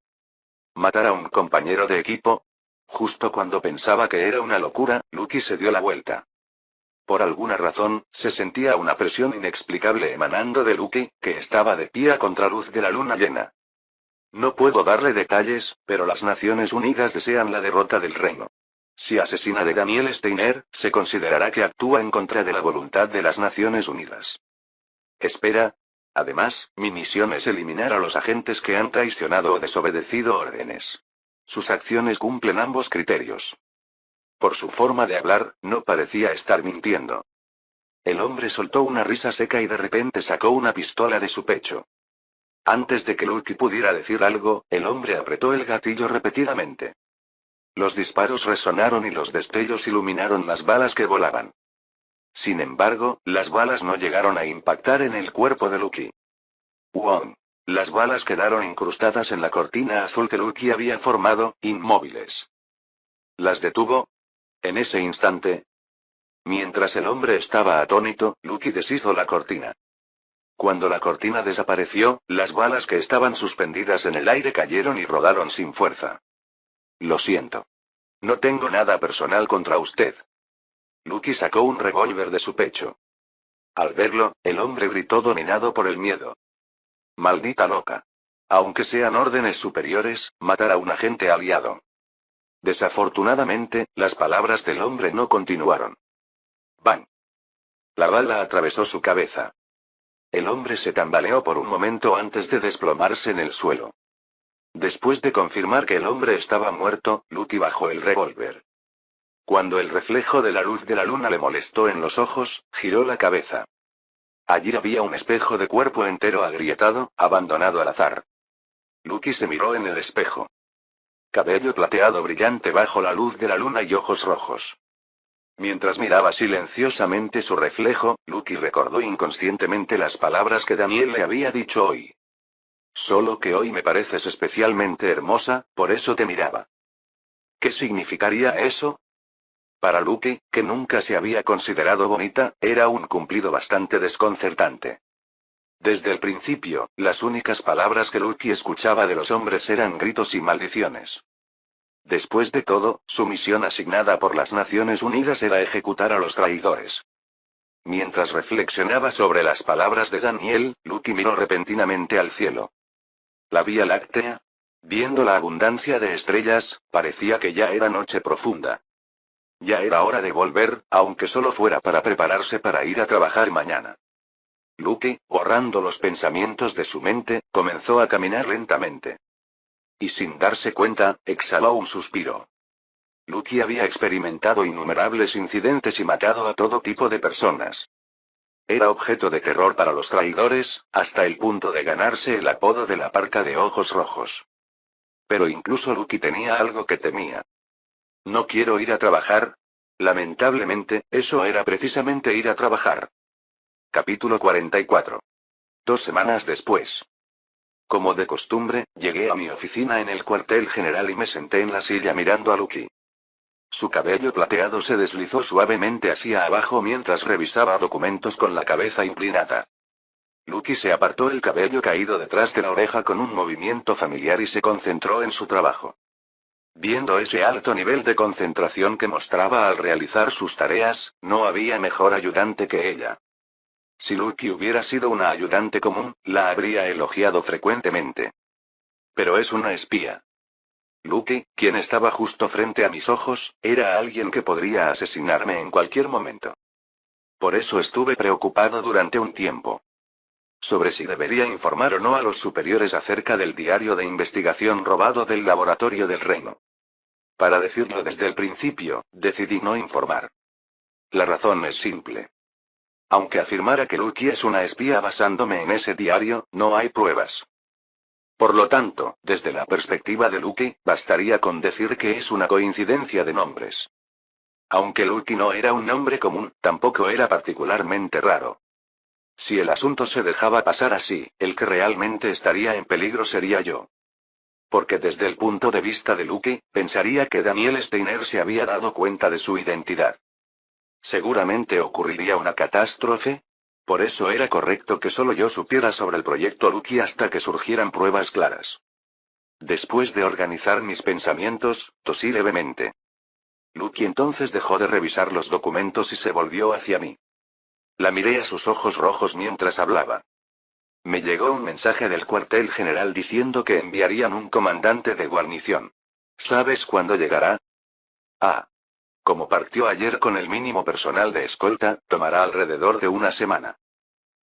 ¿Matar a un compañero de equipo? Justo cuando pensaba que era una locura, Lucky se dio la vuelta. Por alguna razón, se sentía una presión inexplicable emanando de Lucky, que estaba de pie a contraluz de la luna llena. No puedo darle detalles, pero las Naciones Unidas desean la derrota del reino. Si asesina a Daniel Steiner, se considerará que actúa en contra de la voluntad de las Naciones Unidas. Espera. Además, mi misión es eliminar a los agentes que han traicionado o desobedecido órdenes. Sus acciones cumplen ambos criterios. Por su forma de hablar, no parecía estar mintiendo. El hombre soltó una risa seca y de repente sacó una pistola de su pecho. Antes de que Lucky pudiera decir algo, el hombre apretó el gatillo repetidamente. Los disparos resonaron y los destellos iluminaron las balas que volaban. Sin embargo, las balas no llegaron a impactar en el cuerpo de Lucky. ¡Wow! Las balas quedaron incrustadas en la cortina azul que Lucky había formado, inmóviles. ¿Las detuvo? En ese instante. Mientras el hombre estaba atónito, Lucky deshizo la cortina. Cuando la cortina desapareció, las balas que estaban suspendidas en el aire cayeron y rodaron sin fuerza. Lo siento. No tengo nada personal contra usted. Lucky sacó un revólver de su pecho. Al verlo, el hombre gritó dominado por el miedo. Maldita loca. Aunque sean órdenes superiores, matar a un agente aliado. Desafortunadamente, las palabras del hombre no continuaron. ¡Bang! La bala atravesó su cabeza. El hombre se tambaleó por un momento antes de desplomarse en el suelo. Después de confirmar que el hombre estaba muerto, Lucky bajó el revólver. Cuando el reflejo de la luz de la luna le molestó en los ojos, giró la cabeza. Allí había un espejo de cuerpo entero agrietado, abandonado al azar. Lucky se miró en el espejo. Cabello plateado brillante bajo la luz de la luna y ojos rojos. Mientras miraba silenciosamente su reflejo, Lucky recordó inconscientemente las palabras que Daniel le había dicho hoy. Solo que hoy me pareces especialmente hermosa, por eso te miraba. ¿Qué significaría eso? Para Lucky, que nunca se había considerado bonita, era un cumplido bastante desconcertante. Desde el principio, las únicas palabras que Lucky escuchaba de los hombres eran gritos y maldiciones. Después de todo, su misión asignada por las Naciones Unidas era ejecutar a los traidores. Mientras reflexionaba sobre las palabras de Daniel, Lucky miró repentinamente al cielo. La Vía Láctea. Viendo la abundancia de estrellas, parecía que ya era noche profunda. Ya era hora de volver, aunque solo fuera para prepararse para ir a trabajar mañana. Lucky, borrando los pensamientos de su mente, comenzó a caminar lentamente. Y sin darse cuenta, exhaló un suspiro. Lucky había experimentado innumerables incidentes y matado a todo tipo de personas. Era objeto de terror para los traidores, hasta el punto de ganarse el apodo de la Parca de Ojos Rojos. Pero incluso Lucky tenía algo que temía. ¿No quiero ir a trabajar? Lamentablemente, eso era precisamente ir a trabajar. Capítulo 44. 2 semanas después. Como de costumbre, llegué a mi oficina en el cuartel general y me senté en la silla mirando a Lucky. Su cabello plateado se deslizó suavemente hacia abajo mientras revisaba documentos con la cabeza inclinada. Lucky se apartó el cabello caído detrás de la oreja con un movimiento familiar y se concentró en su trabajo. Viendo ese alto nivel de concentración que mostraba al realizar sus tareas, no había mejor ayudante que ella. Si Lucky hubiera sido una ayudante común, la habría elogiado frecuentemente. Pero es una espía. Lucky, quien estaba justo frente a mis ojos, era alguien que podría asesinarme en cualquier momento. Por eso estuve preocupado durante un tiempo. Sobre si debería informar o no a los superiores acerca del diario de investigación robado del laboratorio del reino. Para decirlo desde el principio, decidí no informar. La razón es simple. Aunque afirmara que Lucky es una espía basándome en ese diario, no hay pruebas. Por lo tanto, desde la perspectiva de Lucky, bastaría con decir que es una coincidencia de nombres. Aunque Lucky no era un nombre común, tampoco era particularmente raro. Si el asunto se dejaba pasar así, el que realmente estaría en peligro sería yo. Porque desde el punto de vista de Lucky, pensaría que Daniel Steiner se había dado cuenta de su identidad. Seguramente ocurriría una catástrofe. Por eso era correcto que solo yo supiera sobre el proyecto Lucky hasta que surgieran pruebas claras. Después de organizar mis pensamientos, tosí levemente. Lucky entonces dejó de revisar los documentos y se volvió hacia mí. La miré a sus ojos rojos mientras hablaba. Me llegó un mensaje del cuartel general diciendo que enviarían un comandante de guarnición. ¿Sabes cuándo llegará? Ah. Como partió ayer con el mínimo personal de escolta, tomará alrededor de una semana.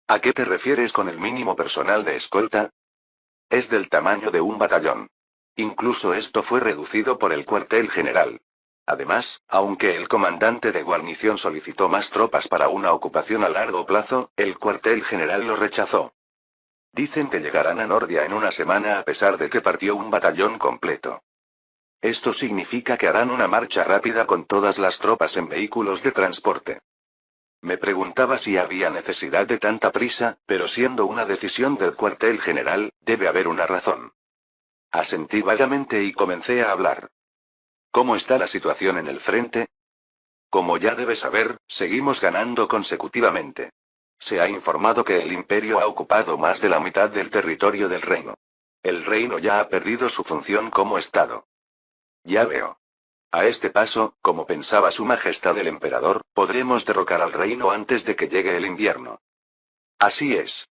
¿A qué te refieres con el mínimo personal de escolta? Es del tamaño de un batallón. Incluso esto fue reducido por el cuartel general. Además, aunque el comandante de guarnición solicitó más tropas para una ocupación a largo plazo, el cuartel general lo rechazó. Dicen que llegarán a Nordia en una semana a pesar de que partió un batallón completo. Esto significa que harán una marcha rápida con todas las tropas en vehículos de transporte. Me preguntaba si había necesidad de tanta prisa, pero siendo una decisión del cuartel general, debe haber una razón. Asentí vagamente y comencé a hablar. ¿Cómo está la situación en el frente? Como ya debes saber, seguimos ganando consecutivamente. Se ha informado que el Imperio ha ocupado más de la mitad del territorio del reino. El reino ya ha perdido su función como Estado. Ya veo. A este paso, como pensaba Su Majestad el Emperador, podremos derrocar al reino antes de que llegue el invierno. Así es.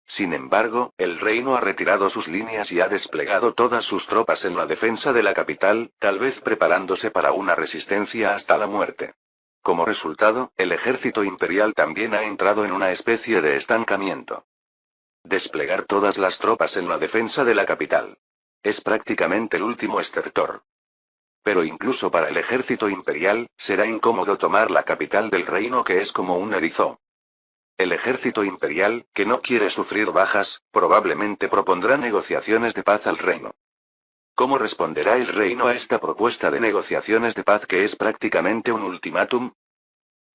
Sin embargo, el reino ha retirado sus líneas y ha desplegado todas sus tropas en la defensa de la capital, tal vez preparándose para una resistencia hasta la muerte. Como resultado, el ejército imperial también ha entrado en una especie de estancamiento. Desplegar todas las tropas en la defensa de la capital. Es prácticamente el último estertor. Pero incluso para el ejército imperial, será incómodo tomar la capital del reino que es como un erizo. El ejército imperial, que no quiere sufrir bajas, probablemente propondrá negociaciones de paz al reino. ¿Cómo responderá el reino a esta propuesta de negociaciones de paz que es prácticamente un ultimátum?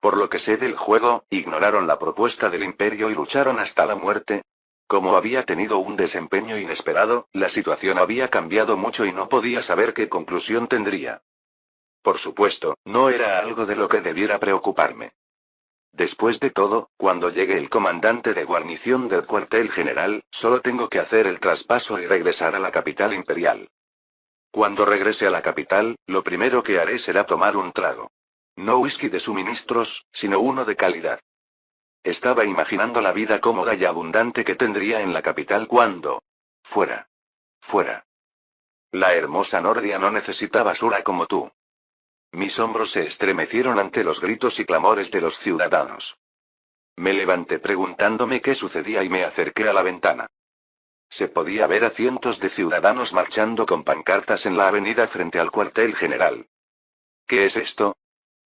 Por lo que sé del juego, ignoraron la propuesta del imperio y lucharon hasta la muerte. Como había tenido un desempeño inesperado, la situación había cambiado mucho y no podía saber qué conclusión tendría. Por supuesto, no era algo de lo que debiera preocuparme. Después de todo, cuando llegue el comandante de guarnición del cuartel general, solo tengo que hacer el traspaso y regresar a la capital imperial. Cuando regrese a la capital, lo primero que haré será tomar un trago. No whisky de suministros, sino uno de calidad. Estaba imaginando la vida cómoda y abundante que tendría en la capital cuando... Fuera. Fuera. La hermosa Nordia no necesitaba basura como tú. Mis hombros se estremecieron ante los gritos y clamores de los ciudadanos. Me levanté preguntándome qué sucedía y me acerqué a la ventana. Se podía ver a cientos de ciudadanos marchando con pancartas en la avenida frente al cuartel general. ¿Qué es esto?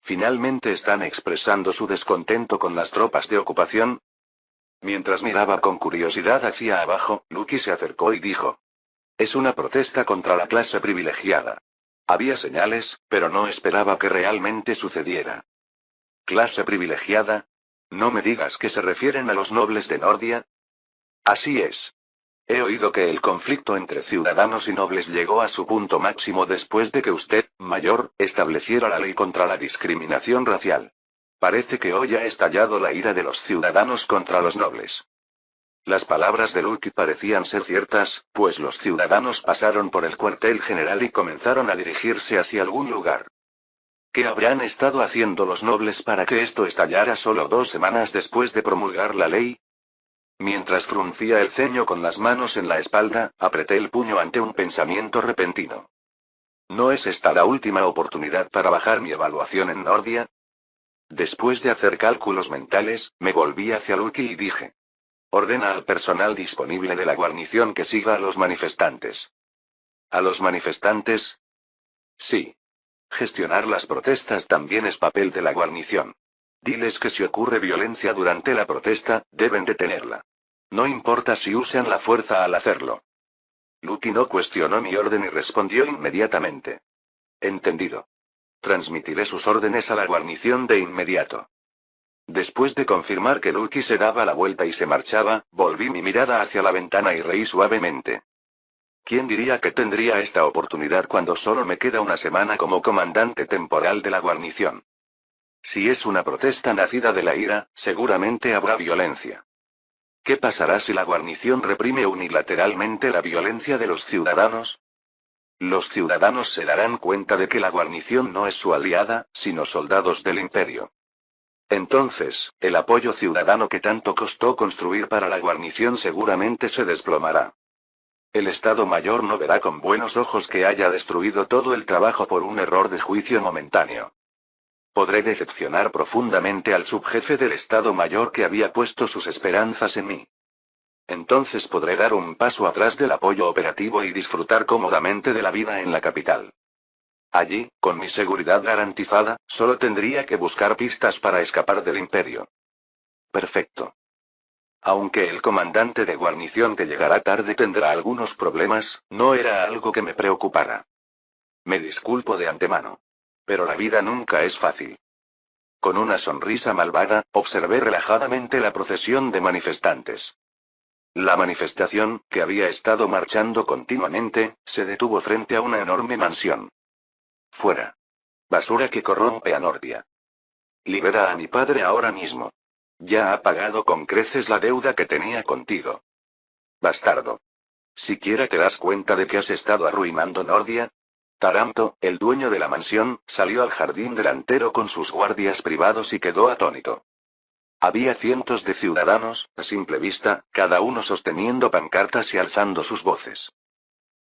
¿Finalmente están expresando su descontento con las tropas de ocupación? Mientras miraba con curiosidad hacia abajo, Lucky se acercó y dijo: es una protesta contra la clase privilegiada. Había señales, pero no esperaba que realmente sucediera. ¿Clase privilegiada? No me digas que se refieren a los nobles de Nordia. Así es. He oído que el conflicto entre ciudadanos y nobles llegó a su punto máximo después de que usted, mayor, estableciera la ley contra la discriminación racial. Parece que hoy ha estallado la ira de los ciudadanos contra los nobles. Las palabras de Lucky parecían ser ciertas, pues los ciudadanos pasaron por el cuartel general y comenzaron a dirigirse hacia algún lugar. ¿Qué habrán estado haciendo los nobles para que esto estallara solo 2 semanas después de promulgar la ley? Mientras fruncía el ceño con las manos en la espalda, apreté el puño ante un pensamiento repentino. ¿No es esta la última oportunidad para bajar mi evaluación en Nordia? Después de hacer cálculos mentales, me volví hacia Lucky y dije: ordena al personal disponible de la guarnición que siga a los manifestantes. ¿A los manifestantes? Sí. Gestionar las protestas también es papel de la guarnición. Diles que si ocurre violencia durante la protesta, deben detenerla. No importa si usan la fuerza al hacerlo. Lucky no cuestionó mi orden y respondió inmediatamente: entendido. Transmitiré sus órdenes a la guarnición de inmediato. Después de confirmar que Lucky se daba la vuelta y se marchaba, volví mi mirada hacia la ventana y reí suavemente. ¿Quién diría que tendría esta oportunidad cuando solo me queda una semana como comandante temporal de la guarnición? Si es una protesta nacida de la ira, seguramente habrá violencia. ¿Qué pasará si la guarnición reprime unilateralmente la violencia de los ciudadanos? Los ciudadanos se darán cuenta de que la guarnición no es su aliada, sino soldados del imperio. Entonces, el apoyo ciudadano que tanto costó construir para la guarnición seguramente se desplomará. El Estado Mayor no verá con buenos ojos que haya destruido todo el trabajo por un error de juicio momentáneo. Podré decepcionar profundamente al subjefe del Estado Mayor que había puesto sus esperanzas en mí. Entonces podré dar un paso atrás del apoyo operativo y disfrutar cómodamente de la vida en la capital. Allí, con mi seguridad garantizada, solo tendría que buscar pistas para escapar del imperio. Perfecto. Aunque el comandante de guarnición que llegará tarde tendrá algunos problemas, no era algo que me preocupara. Me disculpo de antemano. Pero la vida nunca es fácil. Con una sonrisa malvada, observé relajadamente la procesión de manifestantes. La manifestación, que había estado marchando continuamente, se detuvo frente a una enorme mansión. Fuera. Basura que corrompe a Nordia. Libera a mi padre ahora mismo. Ya ha pagado con creces la deuda que tenía contigo. Bastardo. ¿Siquiera te das cuenta de que has estado arruinando Nordia? Taranto, el dueño de la mansión, salió al jardín delantero con sus guardias privados y quedó atónito. Había cientos de ciudadanos, a simple vista, cada uno sosteniendo pancartas y alzando sus voces.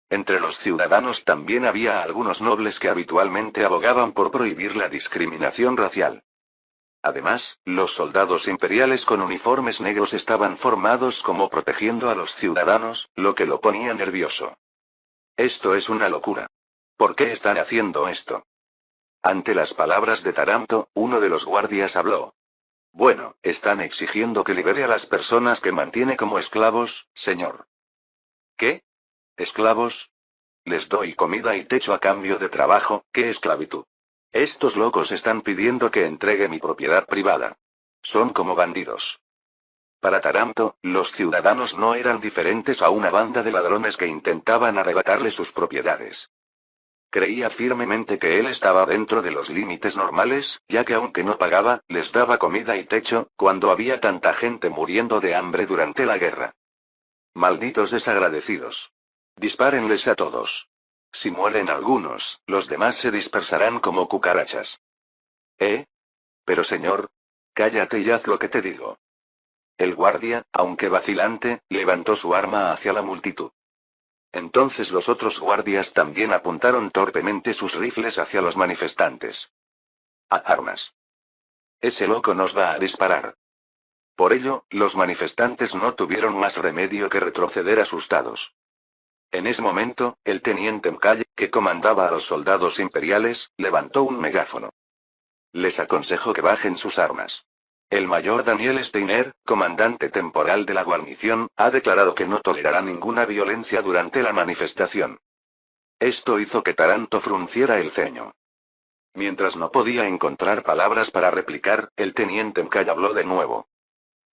Entre los ciudadanos también había algunos nobles que habitualmente abogaban por prohibir la discriminación racial. Además, los soldados imperiales con uniformes negros estaban formados como protegiendo a los ciudadanos, lo que lo ponía nervioso. Esto es una locura. ¿Por qué están haciendo esto? Ante las palabras de Taranto, uno de los guardias habló. Bueno, están exigiendo que libere a las personas que mantiene como esclavos, señor. ¿Qué? ¿Esclavos? Les doy comida y techo a cambio de trabajo, ¿qué esclavitud? Estos locos están pidiendo que entregue mi propiedad privada. Son como bandidos. Para Taranto, los ciudadanos no eran diferentes a una banda de ladrones que intentaban arrebatarle sus propiedades. Creía firmemente que él estaba dentro de los límites normales, ya que aunque no pagaba, les daba comida y techo, cuando había tanta gente muriendo de hambre durante la guerra. Malditos desagradecidos. Dispárenles a todos. Si mueren algunos, los demás se dispersarán como cucarachas. ¿Eh? Pero señor. Cállate y haz lo que te digo. El guardia, aunque vacilante, levantó su arma hacia la multitud. Entonces los otros guardias también apuntaron torpemente sus rifles hacia los manifestantes. ¡A armas! Ese loco nos va a disparar. Por ello, los manifestantes no tuvieron más remedio que retroceder asustados. En ese momento, el teniente Mcalle, que comandaba a los soldados imperiales, levantó un megáfono. Les aconsejo que bajen sus armas. El mayor Daniel Steiner, comandante temporal de la guarnición, ha declarado que no tolerará ninguna violencia durante la manifestación. Esto hizo que Taranto frunciera el ceño. Mientras no podía encontrar palabras para replicar, el teniente Mcalle habló de nuevo.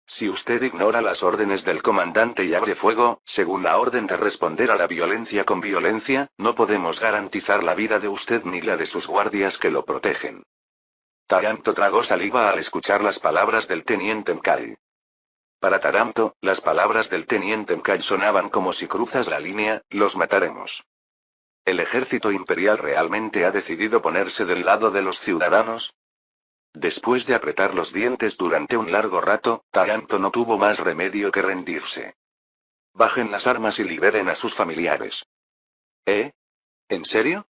Si usted ignora las órdenes del comandante y abre fuego, según la orden de responder a la violencia con violencia, no podemos garantizar la vida de usted ni la de sus guardias que lo protegen. Taranto tragó saliva al escuchar las palabras del teniente Mcalle. Para Taranto, las palabras del teniente Mcalle sonaban como si cruzas la línea, los mataremos. ¿El ejército imperial realmente ha decidido ponerse del lado de los ciudadanos? Después de apretar los dientes durante un largo rato, Taranto no tuvo más remedio que rendirse. Bajen las armas y liberen a sus familiares. ¿Eh? ¿En serio?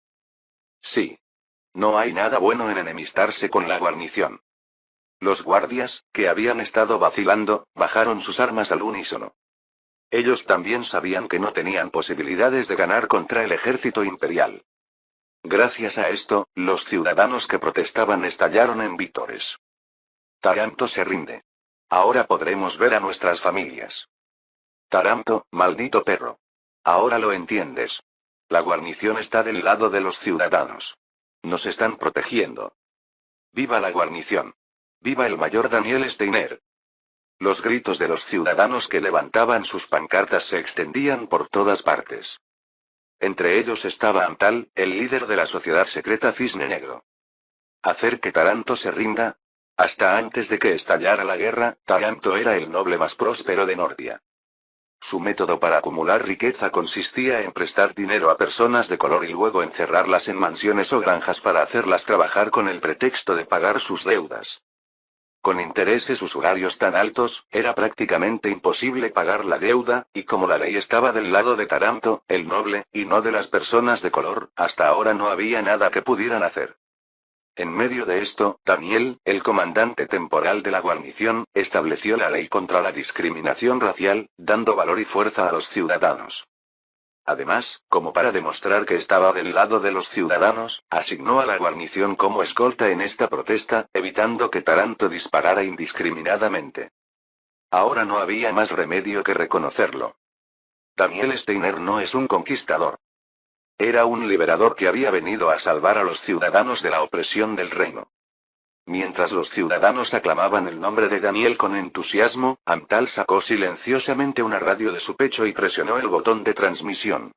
Sí. No hay nada bueno en enemistarse con la guarnición. Los guardias, que habían estado vacilando, bajaron sus armas al unísono. Ellos también sabían que no tenían posibilidades de ganar contra el ejército imperial. Gracias a esto, los ciudadanos que protestaban estallaron en vítores. Taranto se rinde. Ahora podremos ver a nuestras familias. Taranto, maldito perro. Ahora lo entiendes. La guarnición está del lado de los ciudadanos. Nos están protegiendo. ¡Viva la guarnición! ¡Viva el mayor Daniel Steiner! Los gritos de los ciudadanos que levantaban sus pancartas se extendían por todas partes. Entre ellos estaba Amtal, el líder de la sociedad secreta Cisne Negro. ¿Hacer que Taranto se rinda? Hasta antes de que estallara la guerra, Taranto era el noble más próspero de Nordia. Su método para acumular riqueza consistía en prestar dinero a personas de color y luego encerrarlas en mansiones o granjas para hacerlas trabajar con el pretexto de pagar sus deudas. Con intereses usurarios tan altos, era prácticamente imposible pagar la deuda, y como la ley estaba del lado de Taranto, el noble, y no de las personas de color, hasta ahora no había nada que pudieran hacer. En medio de esto, Daniel, el comandante temporal de la guarnición, estableció la ley contra la discriminación racial, dando valor y fuerza a los ciudadanos. Además, como para demostrar que estaba del lado de los ciudadanos, asignó a la guarnición como escolta en esta protesta, evitando que Taranto disparara indiscriminadamente. Ahora no había más remedio que reconocerlo. Daniel Steiner no es un conquistador. Era un liberador que había venido a salvar a los ciudadanos de la opresión del reino. Mientras los ciudadanos aclamaban el nombre de Daniel con entusiasmo, Amtal sacó silenciosamente una radio de su pecho y presionó el botón de transmisión.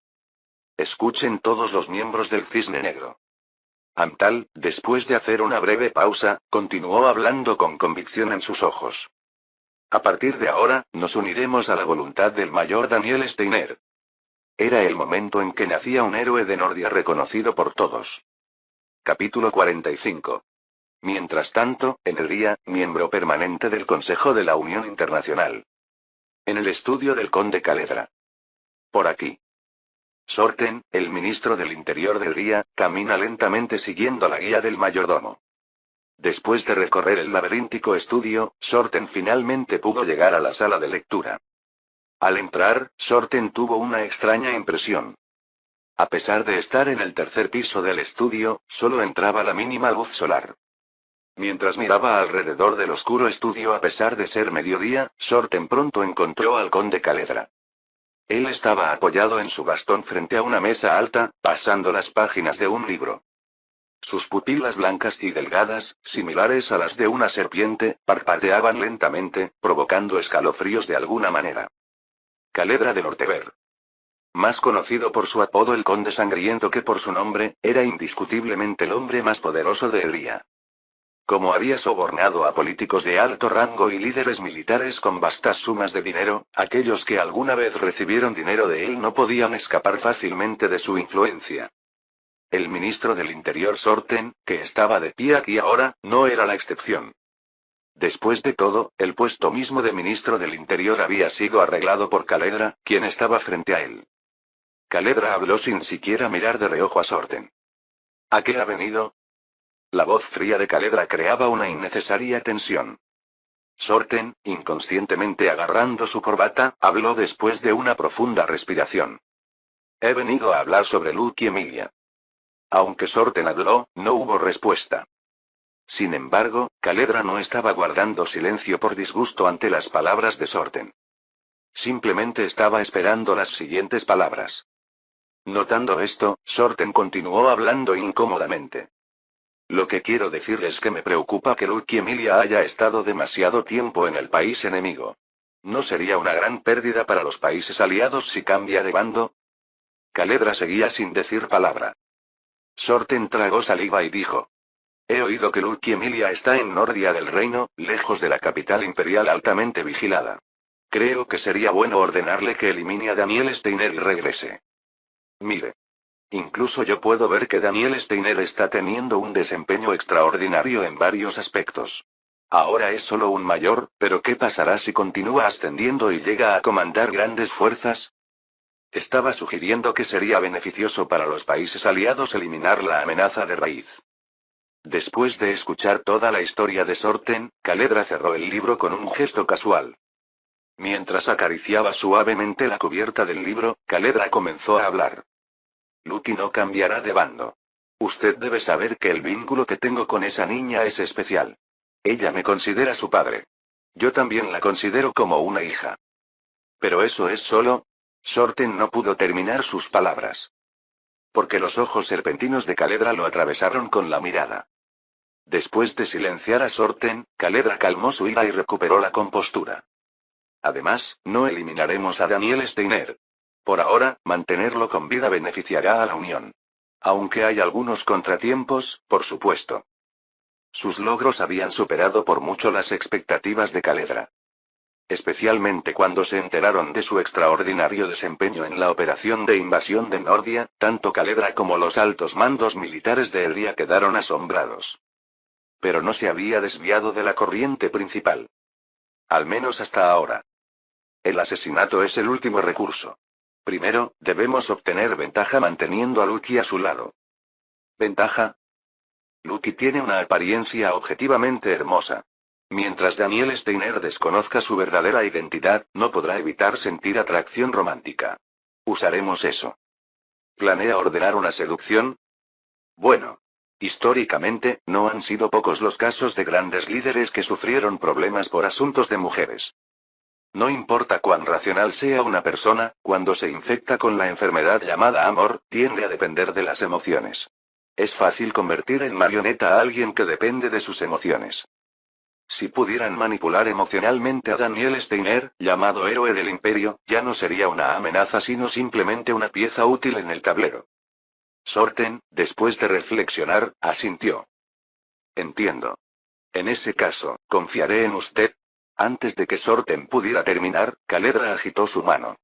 Escuchen todos los miembros del Cisne Negro. Amtal, después de hacer una breve pausa, continuó hablando con convicción en sus ojos. A partir de ahora, nos uniremos a la voluntad del mayor Daniel Steiner. Era el momento en que nacía un héroe de Nordia reconocido por todos. Capítulo 45. Mientras tanto, Enería, miembro permanente del Consejo de la Unión Internacional. En el estudio del conde Caledra. Por aquí. Sorten, el ministro del Interior del Ría, camina lentamente siguiendo la guía del mayordomo. Después de recorrer el laberíntico estudio, Sorten finalmente pudo llegar a la sala de lectura. Al entrar, Sorten tuvo una extraña impresión. A pesar de estar en el tercer piso del estudio, solo entraba la mínima luz solar. Mientras miraba alrededor del oscuro estudio a pesar de ser mediodía, Sorten pronto encontró al conde Caledra. Él estaba apoyado en su bastón frente a una mesa alta, pasando las páginas de un libro. Sus pupilas blancas y delgadas, similares a las de una serpiente, parpadeaban lentamente, provocando escalofríos de alguna manera. Caledra de Nortever. más conocido por su apodo el Conde Sangriento que por su nombre, era indiscutiblemente el hombre más poderoso de Elia. Como había sobornado a políticos de alto rango y líderes militares con vastas sumas de dinero, aquellos que alguna vez recibieron dinero de él no podían escapar fácilmente de su influencia. El ministro del Interior Sorten, que estaba de pie aquí ahora, no era la excepción. Después de todo, el puesto mismo de ministro del Interior había sido arreglado por Caledra, quien estaba frente a él. Caledra habló sin siquiera mirar de reojo a Sorten. ¿A qué ha venido? La voz fría de Caledra creaba una innecesaria tensión. Sorten, inconscientemente agarrando su corbata, habló después de una profunda respiración. He venido a hablar sobre Luke y Emilia. Aunque Sorten habló, no hubo respuesta. Sin embargo, Caledra no estaba guardando silencio por disgusto ante las palabras de Sorten. Simplemente estaba esperando las siguientes palabras. Notando esto, Sorten continuó hablando incómodamente. Lo que quiero decir es que me preocupa que Luke y Emilia haya estado demasiado tiempo en el país enemigo. ¿No sería una gran pérdida para los países aliados si cambia de bando? Caledra seguía sin decir palabra. Sorten tragó saliva y dijo. He oído que Luke y Emilia está en Nordia del Reino, lejos de la capital imperial altamente vigilada. Creo que sería bueno ordenarle que elimine a Daniel Steiner y regrese. Mire. Incluso yo puedo ver que Daniel Steiner está teniendo un desempeño extraordinario en varios aspectos. Ahora es solo un mayor, pero ¿qué pasará si continúa ascendiendo y llega a comandar grandes fuerzas? Estaba sugiriendo que sería beneficioso para los países aliados eliminar la amenaza de raíz. Después de escuchar toda la historia de Sorten, Caledra cerró el libro con un gesto casual. Mientras acariciaba suavemente la cubierta del libro, Caledra comenzó a hablar. Lucky no cambiará de bando. Usted debe saber que el vínculo que tengo con esa niña es especial. Ella me considera su padre. Yo también la considero como una hija. Pero eso es solo... Sorten no pudo terminar sus palabras. Porque los ojos serpentinos de Caledra lo atravesaron con la mirada. Después de silenciar a Sorten, Caledra calmó su ira y recuperó la compostura. Además, no eliminaremos a Daniel Steiner. Por ahora, mantenerlo con vida beneficiará a la Unión. Aunque hay algunos contratiempos, por supuesto. Sus logros habían superado por mucho las expectativas de Caledra. Especialmente cuando se enteraron de su extraordinario desempeño en la operación de invasión de Nordia, tanto Caledra como los altos mandos militares de Elia quedaron asombrados. Pero no se había desviado de la corriente principal. Al menos hasta ahora. El asesinato es el último recurso. Primero, debemos obtener ventaja manteniendo a Lucky a su lado. ¿Ventaja? Lucky tiene una apariencia objetivamente hermosa. Mientras Daniel Steiner desconozca su verdadera identidad, no podrá evitar sentir atracción romántica. Usaremos eso. ¿Planea ordenar una seducción? Bueno. Históricamente, no han sido pocos los casos de grandes líderes que sufrieron problemas por asuntos de mujeres. No importa cuán racional sea una persona, cuando se infecta con la enfermedad llamada amor, tiende a depender de las emociones. Es fácil convertir en marioneta a alguien que depende de sus emociones. Si pudieran manipular emocionalmente a Daniel Steiner, llamado héroe del imperio, ya no sería una amenaza sino simplemente una pieza útil en el tablero. Sorten, después de reflexionar, asintió. Entiendo. En ese caso, confiaré en usted. Antes de que Sorten pudiera terminar, Caledra agitó su mano.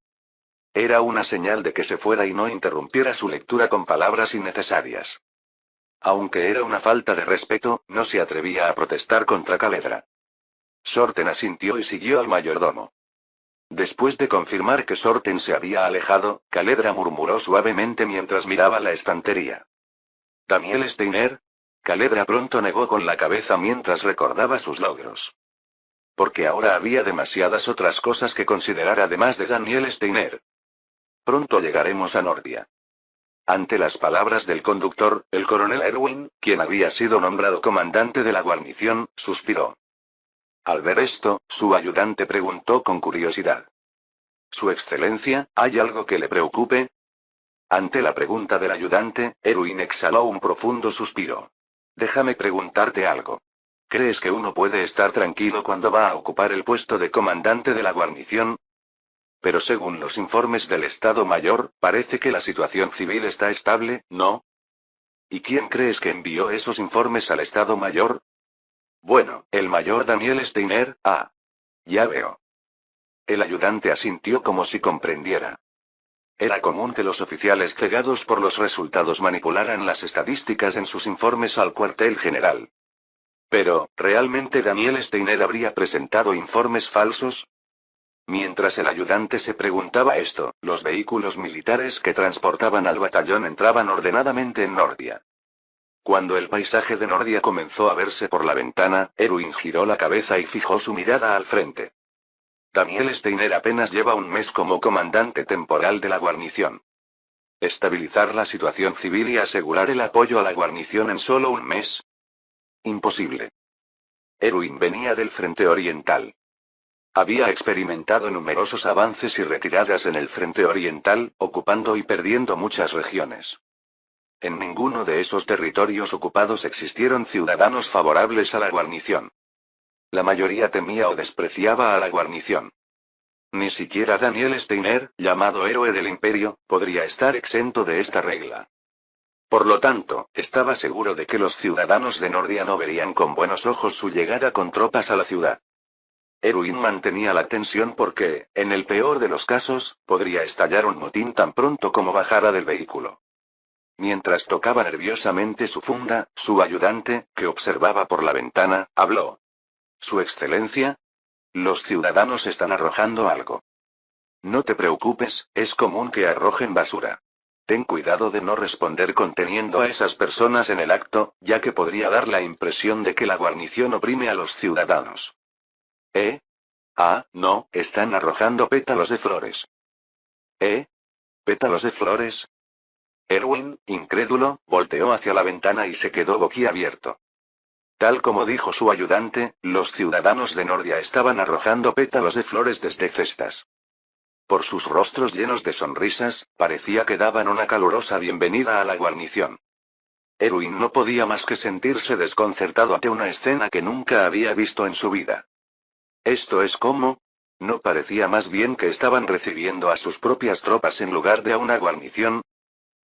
Era una señal de que se fuera y no interrumpiera su lectura con palabras innecesarias. Aunque era una falta de respeto, no se atrevía a protestar contra Caledra. Sorten asintió y siguió al mayordomo. Después de confirmar que Sorten se había alejado, Caledra murmuró suavemente mientras miraba la estantería. ¿Daniel Steiner? Caledra pronto negó con la cabeza mientras recordaba sus logros. Porque ahora había demasiadas otras cosas que considerar además de Daniel Steiner. Pronto llegaremos a Nordia. Ante las palabras del conductor, el coronel Erwin, quien había sido nombrado comandante de la guarnición, suspiró. Al ver esto, su ayudante preguntó con curiosidad. Su excelencia, ¿hay algo que le preocupe? Ante la pregunta del ayudante, Erwin exhaló un profundo suspiro. Déjame preguntarte algo. ¿Crees que uno puede estar tranquilo cuando va a ocupar el puesto de comandante de la guarnición? Pero según los informes del Estado Mayor, parece que la situación civil está estable, ¿no? ¿Y quién crees que envió esos informes al Estado Mayor? Bueno, el mayor Daniel Steiner. Ah. Ya veo. El ayudante asintió como si comprendiera. Era común que los oficiales cegados por los resultados manipularan las estadísticas en sus informes al cuartel general. Pero, ¿realmente Daniel Steiner habría presentado informes falsos? Mientras el ayudante se preguntaba esto, los vehículos militares que transportaban al batallón entraban ordenadamente en Nordia. Cuando el paisaje de Nordia comenzó a verse por la ventana, Erwin giró la cabeza y fijó su mirada al frente. Daniel Steiner apenas lleva un mes como comandante temporal de la guarnición. ¿Estabilizar la situación civil y asegurar el apoyo a la guarnición en solo un mes? Imposible. Erwin venía del frente oriental. Había experimentado numerosos avances y retiradas en el frente oriental, ocupando y perdiendo muchas regiones. En ninguno de esos territorios ocupados existieron ciudadanos favorables a la guarnición. La mayoría temía o despreciaba a la guarnición. Ni siquiera Daniel Steiner, llamado héroe del imperio, podría estar exento de esta regla. Por lo tanto, estaba seguro de que los ciudadanos de Nordia no verían con buenos ojos su llegada con tropas a la ciudad. Erwin mantenía la tensión porque, en el peor de los casos, podría estallar un motín tan pronto como bajara del vehículo. Mientras tocaba nerviosamente su funda, su ayudante, que observaba por la ventana, habló. Su excelencia. Los ciudadanos están arrojando algo. No te preocupes, es común que arrojen basura. Ten cuidado de no responder conteniendo a esas personas en el acto, ya que podría dar la impresión de que la guarnición oprime a los ciudadanos. ¿Eh? Ah, no, están arrojando pétalos de flores. ¿Eh? ¿Pétalos de flores? Erwin, incrédulo, volteó hacia la ventana y se quedó boquiabierto. Tal como dijo su ayudante, los ciudadanos de Nordia estaban arrojando pétalos de flores desde cestas. Por sus rostros llenos de sonrisas, parecía que daban una calurosa bienvenida a la guarnición. Erwin no podía más que sentirse desconcertado ante una escena que nunca había visto en su vida. ¿Esto es cómo? ¿No parecía más bien que estaban recibiendo a sus propias tropas en lugar de a una guarnición?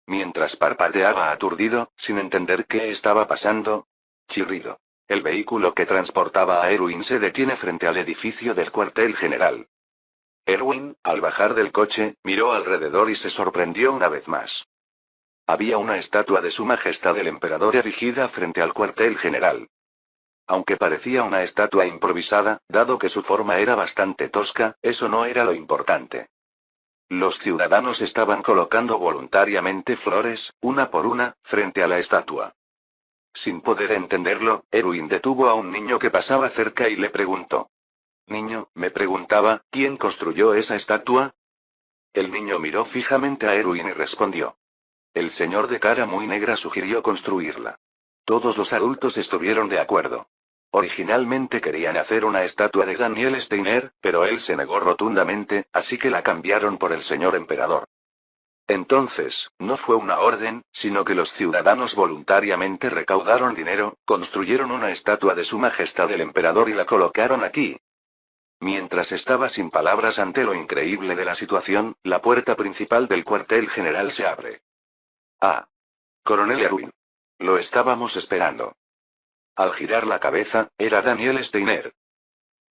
Mientras parpadeaba aturdido, sin entender qué estaba pasando. Chirrido. El vehículo que transportaba a Erwin se detiene frente al edificio del cuartel general. Erwin, al bajar del coche, miró alrededor y se sorprendió una vez más. Había una estatua de Su Majestad el Emperador erigida frente al cuartel general. Aunque parecía una estatua improvisada, dado que su forma era bastante tosca, eso no era lo importante. Los ciudadanos estaban colocando voluntariamente flores, una por una, frente a la estatua. Sin poder entenderlo, Erwin detuvo a un niño que pasaba cerca y le preguntó. Niño, me preguntaba, ¿quién construyó esa estatua? El niño miró fijamente a Erwin y respondió. El señor de cara muy negra sugirió construirla. Todos los adultos estuvieron de acuerdo. Originalmente querían hacer una estatua de Daniel Steiner, pero él se negó rotundamente, así que la cambiaron por el señor emperador. Entonces, no fue una orden, sino que los ciudadanos voluntariamente recaudaron dinero, construyeron una estatua de Su Majestad el Emperador y la colocaron aquí. Mientras estaba sin palabras ante lo increíble de la situación, la puerta principal del cuartel general se abre. Ah. Coronel Erwin. Lo estábamos esperando. Al girar la cabeza, era Daniel Steiner.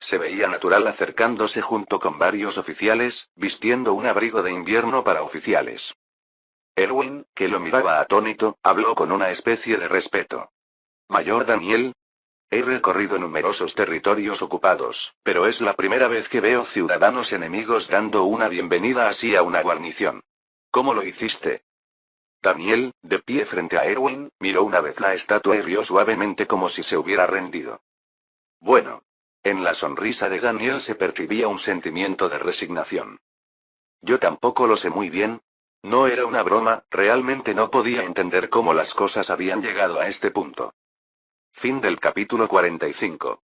Se veía natural acercándose junto con varios oficiales, vistiendo un abrigo de invierno para oficiales. Erwin, que lo miraba atónito, habló con una especie de respeto. Mayor Daniel. He recorrido numerosos territorios ocupados, pero es la primera vez que veo ciudadanos enemigos dando una bienvenida así a una guarnición. ¿Cómo lo hiciste? Daniel, de pie frente a Erwin, miró una vez la estatua y rió suavemente como si se hubiera rendido. Bueno. En la sonrisa de Daniel se percibía un sentimiento de resignación. Yo tampoco lo sé muy bien. No era una broma, realmente no podía entender cómo las cosas habían llegado a este punto. Fin del capítulo 45.